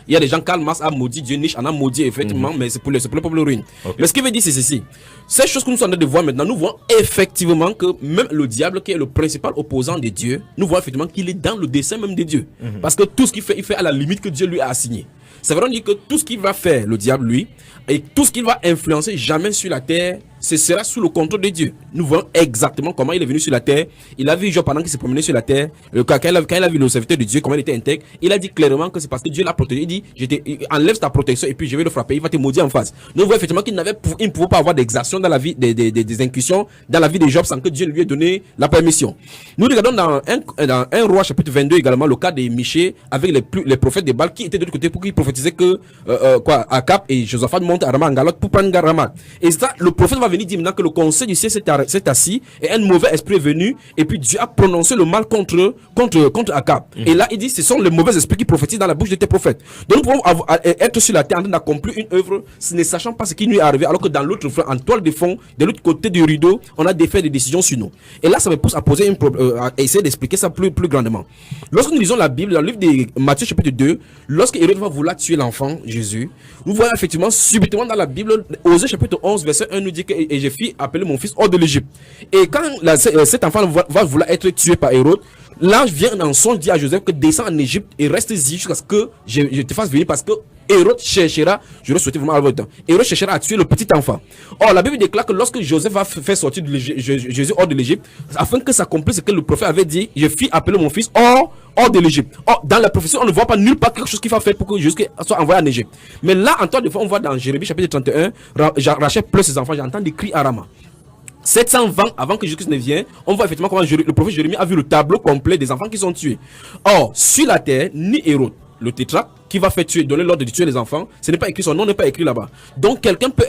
y a des gens, Karl Marx a maudit Dieu, Nietzsche en a maudit, effectivement, mais c'est pour le peuple ruine. Mais ce qu'il veut dire, c'est ceci. Ces choses que nous sommes en train de voir maintenant, nous voyons effectivement que même le diable, qui est le principal opposant de Dieu, nous voyons effectivement qu'il est dans le dessein même de Dieu. Parce que tout ce qu'il fait, il fait à la limite que Dieu lui a assigné. C'est vrai, on dit que tout ce qu'il va faire, le diable, lui, et tout ce qu'il va influencer jamais sur la terre, ce sera sous le contrôle de Dieu. Nous voyons exactement comment il est venu sur la terre. Il a vu Job pendant qu'il se promenait sur la terre. Quand il a vu le serviteur de Dieu, comment il était intègre, il a dit clairement que c'est parce que Dieu l'a protégé. Il dit, enlève ta protection et puis je vais le frapper. Il va te maudire en face. Nous voyons effectivement qu'il ne pouvait pas avoir d'exactions dans la vie, des incursions dans la vie de Job sans que Dieu lui ait donné la permission. Nous regardons dans 1 Roi chapitre 22 également le cas de Michée avec les prophètes de Baal qui étaient de l'autre côté pour qu'ils prophétisaient que Akab et Josaphat montent à Rama en galope pour prendre Rama. Et ça, le prophète va venir dire maintenant que le conseil du ciel s'est assis et un mauvais esprit est venu et puis Dieu a prononcé le mal contre Akab. Et là il dit ce sont les mauvais esprits qui prophétisent dans la bouche de tes prophètes. Donc nous pouvons être sur la terre en train d'accomplir une œuvre ne sachant pas ce qui nous est arrivé, alors que dans l'autre flanc, en toile de fond, de l'autre côté du rideau, on a fait des décisions sur nous. Et là ça me pousse à poser à essayer d'expliquer ça plus grandement. Lorsque nous lisons la Bible, dans le livre de Matthieu chapitre 2, lorsque Hérode va vouloir tuer l'enfant Jésus, nous voyons effectivement subitement dans la Bible, Osée chapitre 11 verset 1 nous dit que et j'ai fait appeler mon fils hors de l'Égypte. Et quand cet enfant va vouloir être tué par Hérode, l'ange vient en son dit à Joseph que descends en Égypte et reste-y jusqu'à ce que je te fasse venir, parce que Hérode cherchera, je souhaiter vraiment avoir le temps, Hérode cherchera à tuer le petit enfant. Or la Bible déclare que lorsque Joseph va faire sortir Jésus hors de l'Égypte, afin que s'accomplisse ce que le prophète avait dit, je fis appeler mon fils hors de l'Égypte. Or dans la prophétie on ne voit pas nulle part quelque chose qu'il va faire pour que Jésus soit envoyé en Égypte. Mais là encore des fois on voit dans Jérémie chapitre 31, Rachel pleure ses enfants, j'entends des cris à Rama. 720 avant que Jésus ne vienne, on voit effectivement comment le prophète Jérémie a vu le tableau complet des enfants qui sont tués. Or, sur la terre, ni Hérode, le tétrarque, qui va faire donner l'ordre de tuer les enfants, ce n'est pas écrit, son nom n'est pas écrit là-bas. Donc quelqu'un peut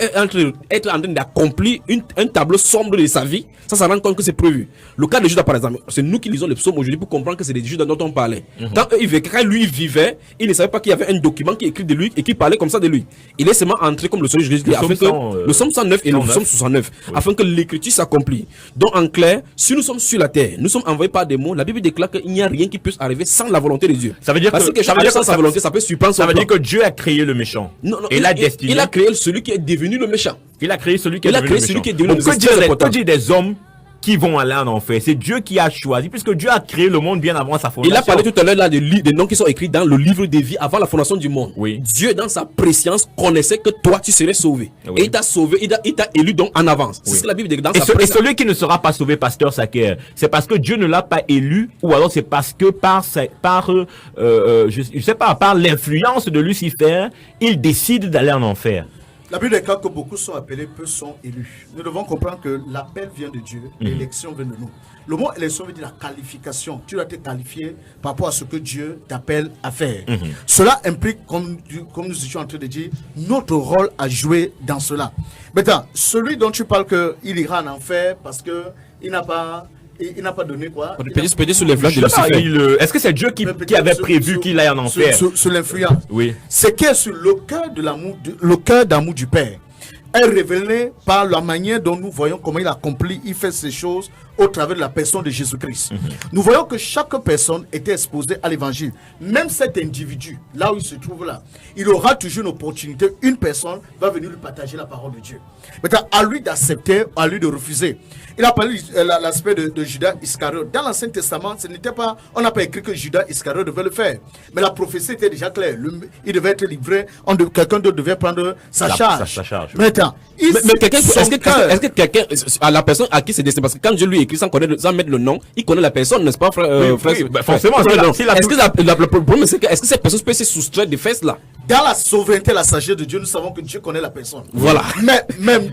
être en train d'accomplir un tableau sombre de sa vie, ça rend compte que c'est prévu. Le cas de Judas par exemple, c'est nous qui lisons les psaumes aujourd'hui pour comprendre que c'est des Judas dont on parlait. Quand lui vivait, il ne savait pas qu'il y avait un document qui est écrit de lui et qui parlait comme ça de lui. Il est seulement entré comme le Seigneur Jésus, le psaume 109 et le psaume 69, afin que l'écriture s'accomplisse. Donc en clair, si nous sommes sur la terre, nous sommes envoyés par des mots, la Bible déclare qu'il n'y a rien qui puisse arriver sans la volonté de Dieu. Ça veut dire que sans sa volonté, ça peut surprendre son Ça veut plan. dire que Dieu a créé le méchant. Non, et l'a destiné. Il a créé celui qui est devenu le méchant. Il a créé celui qui est devenu le méchant. Donc, que dire des hommes qui vont aller en enfer? C'est Dieu qui a choisi, puisque Dieu a créé le monde bien avant sa fondation. Il a parlé tout à l'heure là des noms qui sont écrits dans le livre des vies avant la fondation du monde. Oui. Dieu dans sa préscience connaissait que toi tu serais sauvé. Oui. Et il t'a sauvé, il t'a élu donc en avance. Oui. C'est ce que la Bible dit dans sa préscience. Et celui qui ne sera pas sauvé, pasteur Saker, c'est parce que Dieu ne l'a pas élu, ou alors c'est parce que je sais pas, par l'influence de Lucifer, il décide d'aller en enfer. La Bible déclare que beaucoup sont appelés, peu sont élus. Nous devons comprendre que l'appel vient de Dieu, l'élection vient de nous. Le mot élection veut dire la qualification. Tu dois être qualifié par rapport à ce que Dieu t'appelle à faire. Cela implique, comme nous étions en train de dire, notre rôle à jouer dans cela. Maintenant, celui dont tu parles qu'il ira en enfer parce qu'il n'a pas... Il n'a pas donné quoi? Peut-être sous l'influence de Lucifer. Est-ce que c'est Dieu qui avait prévu qu'il aille en enfer? Sous l'influence. Oui. C'est que sur le cœur de l'amour, le cœur d'amour du Père est révélé par la manière dont nous voyons comment il accomplit, il fait ces choses au travers de la personne de Jésus-Christ. Nous voyons que chaque personne était exposée à l'évangile. Même cet individu, là où il se trouve là, il aura toujours une opportunité. Une personne va venir lui partager la parole de Dieu. Maintenant, à lui d'accepter, à lui de refuser. Il a parlé l'aspect de Judas Iscariote. Dans l'Ancien Testament, ce n'était pas, on n'a pas écrit que Judas Iscariote devait le faire. Mais la prophétie était déjà claire. Il devait être livré, quelqu'un d'autre devait prendre sa charge. Maintenant, mais quelqu'un, est-ce que quelqu'un, à la personne à qui c'est destiné, parce que quand je lui écris sans mettre le nom, il connaît la personne, n'est-ce pas, frère? Forcément. Est-ce que le problème, c'est que est-ce que cette personne peut se soustraire des fesses là? Dans la souveraineté, la sagesse de Dieu, nous savons que Dieu connaît la personne. Voilà. Mais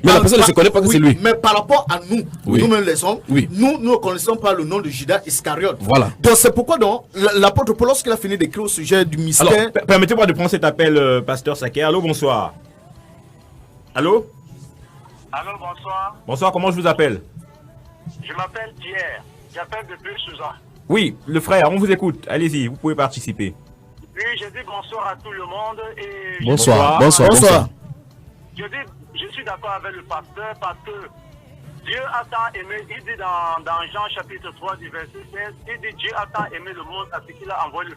la personne ne se connaît pas que c'est lui. Mais par rapport à nous, nous-mêmes les hommes, oui, nous ne connaissons pas le nom de Judas Iscariote. Voilà. Donc c'est pourquoi l'apôtre Paul, lorsqu'il a fini d'écrire au sujet du mystère... Alors, permettez-moi de prendre cet appel, pasteur Saké. Allô, bonsoir. Allô? Allô, bonsoir. Bonsoir, comment je vous appelle? Je m'appelle Pierre. J'appelle depuis Suzanne. Oui, le frère, on vous écoute. Allez-y, vous pouvez participer. Oui, je dis bonsoir à tout le monde. Et bonsoir. Je suis d'accord avec le pasteur parce que Dieu a tant aimé, il dit dans Jean chapitre 3 du verset 16, il dit Dieu a tant aimé le monde à ce qu'il a envoyé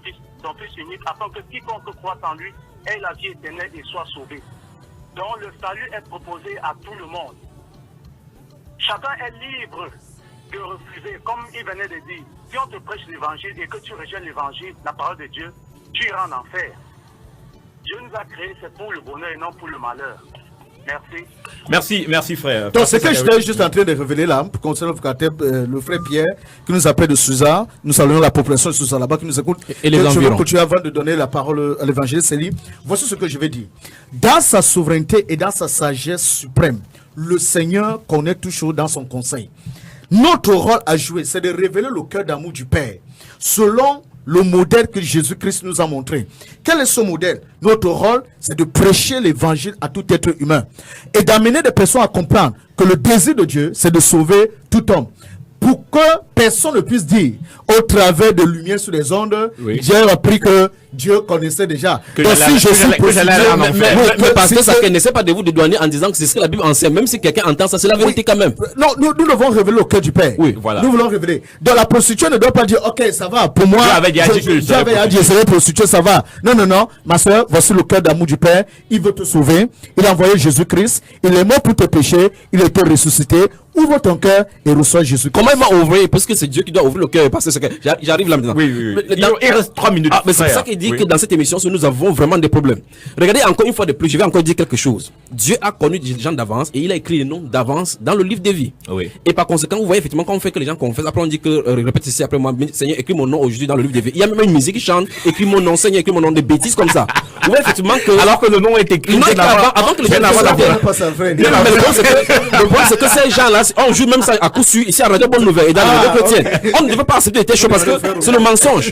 son Fils unique afin que quiconque croit en lui ait la vie éternelle et soit sauvé. Donc le salut est proposé à tout le monde. Chacun est libre de refuser, comme il venait de dire. Si on te prêche l'évangile et que tu rejettes l'évangile, la parole de Dieu, tu iras en enfer. Dieu nous a créés, c'est pour le bonheur et non pour le malheur. Merci frère. Donc c'est que j'étais juste en train de révéler là, concernant le frère Pierre, qui nous appelle de Suza. Nous saluons la population de Suza là-bas qui nous écoute. Et les environs. Je vais continuer avant de donner la parole à l'évangéliste Célie. Voici ce que je vais dire. Dans sa souveraineté et dans sa sagesse suprême, le Seigneur connaît tout chose dans son conseil. Notre rôle à jouer, c'est de révéler le cœur d'amour du Père, selon le modèle que Jésus-Christ nous a montré. Quel est ce modèle? Notre rôle, c'est de prêcher l'évangile à tout être humain et d'amener des personnes à comprendre que le désir de Dieu, c'est de sauver tout homme. Pour que personne ne puisse dire, au travers de lumière sur les ondes, Dieu a appris que Dieu connaissait déjà. Donc si je suis mais parce que ça n'essaie pas de vous dédouaner en disant que c'est ce que la Bible enseigne, même si quelqu'un entend ça, c'est la vérité quand même. Non, nous devons révéler au cœur du Père. Oui, voilà. Nous voulons révéler. Donc la prostituée ne doit pas dire, ok, ça va, pour moi, j'avais dit, c'est prostituée, ça va. Non, ma soeur, voici le cœur d'amour du Père. Il veut te sauver. Il a envoyé Jésus-Christ. Il est mort pour tes péchés. Il a été ressuscité. Ouvre ton cœur et reçois Jésus. Comment il va ouvrir? Parce que c'est Dieu qui doit ouvrir le cœur. Parce que j'arrive là maintenant. Oui. Il reste 3 minutes. Mais c'est ça qu'il dit que dans cette émission, nous avons vraiment des problèmes. Regardez encore une fois de plus, je vais encore dire quelque chose. Dieu a connu des gens d'avance et il a écrit les noms d'avance dans le livre des vies. Oui. Et par conséquent, vous voyez effectivement quand on fait que les gens confessent, après on dit que répète ici après moi, Seigneur, écris mon nom aujourd'hui dans le livre des vies. Il y a même une musique qui chante, écris mon nom, Seigneur, écris mon nom, des bêtises comme ça. Vous voyez effectivement que alors que le nom est écrit avant que les gens le problème c'est que ces gens-là, on joue même ça à coup sûr ici à Radio Bonne Nouvelle et dans les radio chrétiennes. On ne devait pas accepter des choses parce que c'est le mensonge.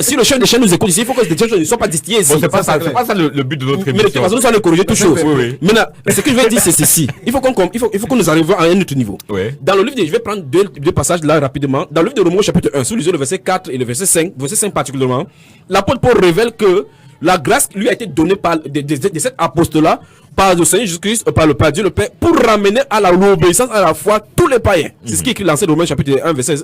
Si le chef des chaînes nous écoute ici, il faut que des choses ne soient pas distillées ici. Bon, c'est pas ça le but de notre émission. Mais de toute façon, nous allons corriger toutes choses. Maintenant, ce que je vais dire, c'est ceci. Il faut que nous arrivions à un autre niveau. Dans le livre, je vais prendre deux passages là rapidement. Dans le livre de Romains chapitre 1, sous les yeux, le verset 4 et le verset 5 particulièrement, l'apôtre Paul révèle que la grâce lui a été donnée par de cet apôtre-là, par le Seigneur Jésus-Christ, par Dieu le Père, pour ramener à l'obéissance à la foi tous les païens. C'est ce qui est écrit dans Romains chapitre 1, verset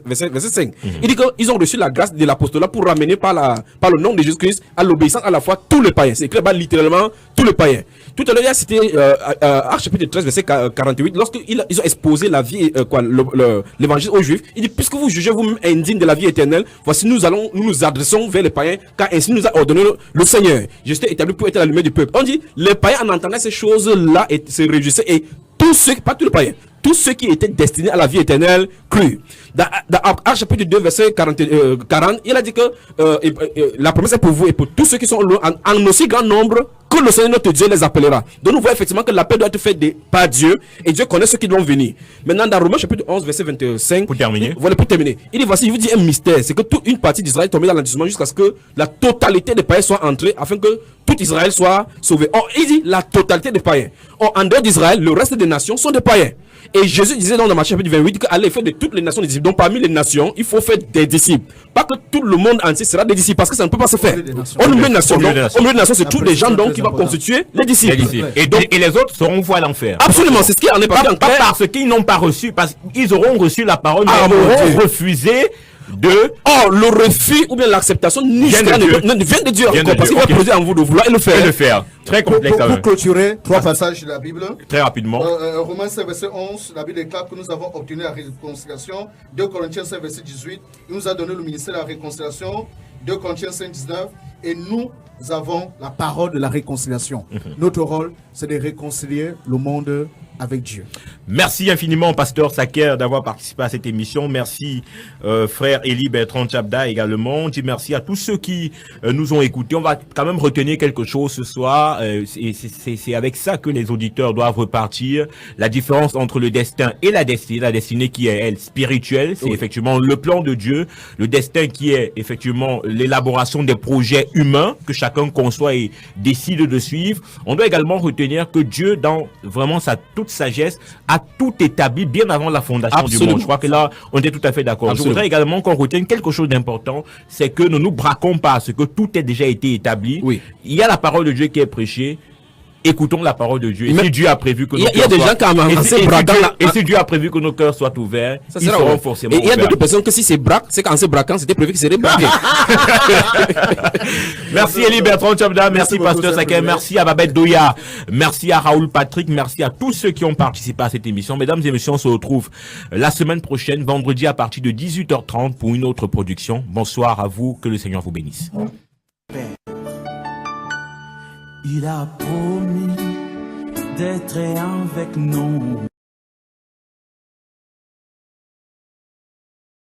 5. Il dit qu'ils ont reçu la grâce de l'apôtre-là pour ramener par le nom de Jésus-Christ à l'obéissance à la foi tous les païens. C'est écrit là-bas littéralement tous les païens. Tout à l'heure, il a cité Actes chapitre 13, verset 48, lorsqu'ils ont exposé la vie, l'évangile aux Juifs. Il dit, puisque vous jugez vous-même indigne de la vie éternelle, voici nous nous adressons vers les païens, car ainsi nous a ordonné le Seigneur. Je suis établi pour être la lumière du peuple. On dit, les païens en entendant ces choses-là se réjouissaient et tous ceux, pas tous les païens, tous ceux qui étaient destinés à la vie éternelle crurent. Dans Actes chapitre 2, verset 40, il a dit que la promesse est pour vous et pour tous ceux qui sont en aussi grand nombre que le Seigneur notre Dieu les appellera. Donc nous voyons effectivement que l'appel doit être fait par Dieu et Dieu connaît ceux qui doivent venir. Maintenant dans Romains chapitre 11, verset 25, pour terminer, il dit voici, je vous dis un mystère, c'est que toute une partie d'Israël est tombée dans l'endurcissement jusqu'à ce que la totalité des païens soit entrée afin que tout Israël soit sauvé. Or, il dit la totalité des païens. Or, en dehors d'Israël, le reste des nations sont des païens. Et Jésus disait dans Matthieu chapitre 28 qu'allez faire de toutes les nations des disciples. Donc parmi les nations, il faut faire des disciples. Pas que tout le monde entier sera des disciples, parce que ça ne peut pas se faire. Au milieu des nations, au milieu des nations, c'est tous les gens donc qui vont constituer les disciples. Et les autres seront voués à l'enfer. Absolument, c'est ce qui en est Pas pas parce qu'ils n'ont pas reçu, parce qu'ils auront reçu la parole, mais Ah, ils mon auront Dieu. refusé de... Or, le refus ou bien l'acceptation vient de Dieu. Vient de Parce Dieu, qu'il va ok. poser en vous de vouloir et le faire. Très complexe. Pour clôturer, 3 passages de la Bible. Très rapidement. Romains 5, verset 11, la Bible déclare que nous avons obtenu la réconciliation. 2 Corinthiens 5, verset 18, il nous a donné le ministère de la réconciliation. 2 Corinthiens 5, 19, et nous avons la parole de la réconciliation. Notre rôle, c'est de réconcilier le monde avec Dieu. Merci infiniment, pasteur Saker, d'avoir participé à cette émission. Merci, frère Élie Bertrand Tchabda également. Je dis merci à tous ceux qui nous ont écoutés. On va quand même retenir quelque chose ce soir. C'est avec ça que les auditeurs doivent repartir. La différence entre le destin et la destinée qui est, elle, spirituelle, c'est effectivement le plan de Dieu. Le destin qui est, effectivement, l'élaboration des projets humains que chacun conçoit et décide de suivre. On doit également retenir que Dieu, dans vraiment toute sagesse, a tout établi bien avant la fondation du monde. Je crois que là, on était tout à fait d'accord. Je voudrais également qu'on retienne quelque chose d'important, c'est que ne nous braquons pas à ce que tout ait déjà été établi. Oui. Il y a la parole de Dieu qui est prêchée. Écoutons la parole de Dieu. Et si Dieu a prévu que nos il y a des gens qui ont avancé et si Dieu a prévu que nos cœurs soient ouverts, ils seront forcément ouverts. Et il y a ouverts. d'autres personnes que si c'est braque, c'est qu'en se braquant, c'était prévu qu'ils seraient braqués. Merci Élie Bertrand Tchabda, merci Pasteur Saker, merci à Babette Doya, merci à Raoul Patrick, merci à tous ceux qui ont participé à cette émission. Mesdames et messieurs, on se retrouve la semaine prochaine, vendredi à partir de 18h30 pour une autre production. Bonsoir à vous, que le Seigneur vous bénisse. Il a promis d'être avec nous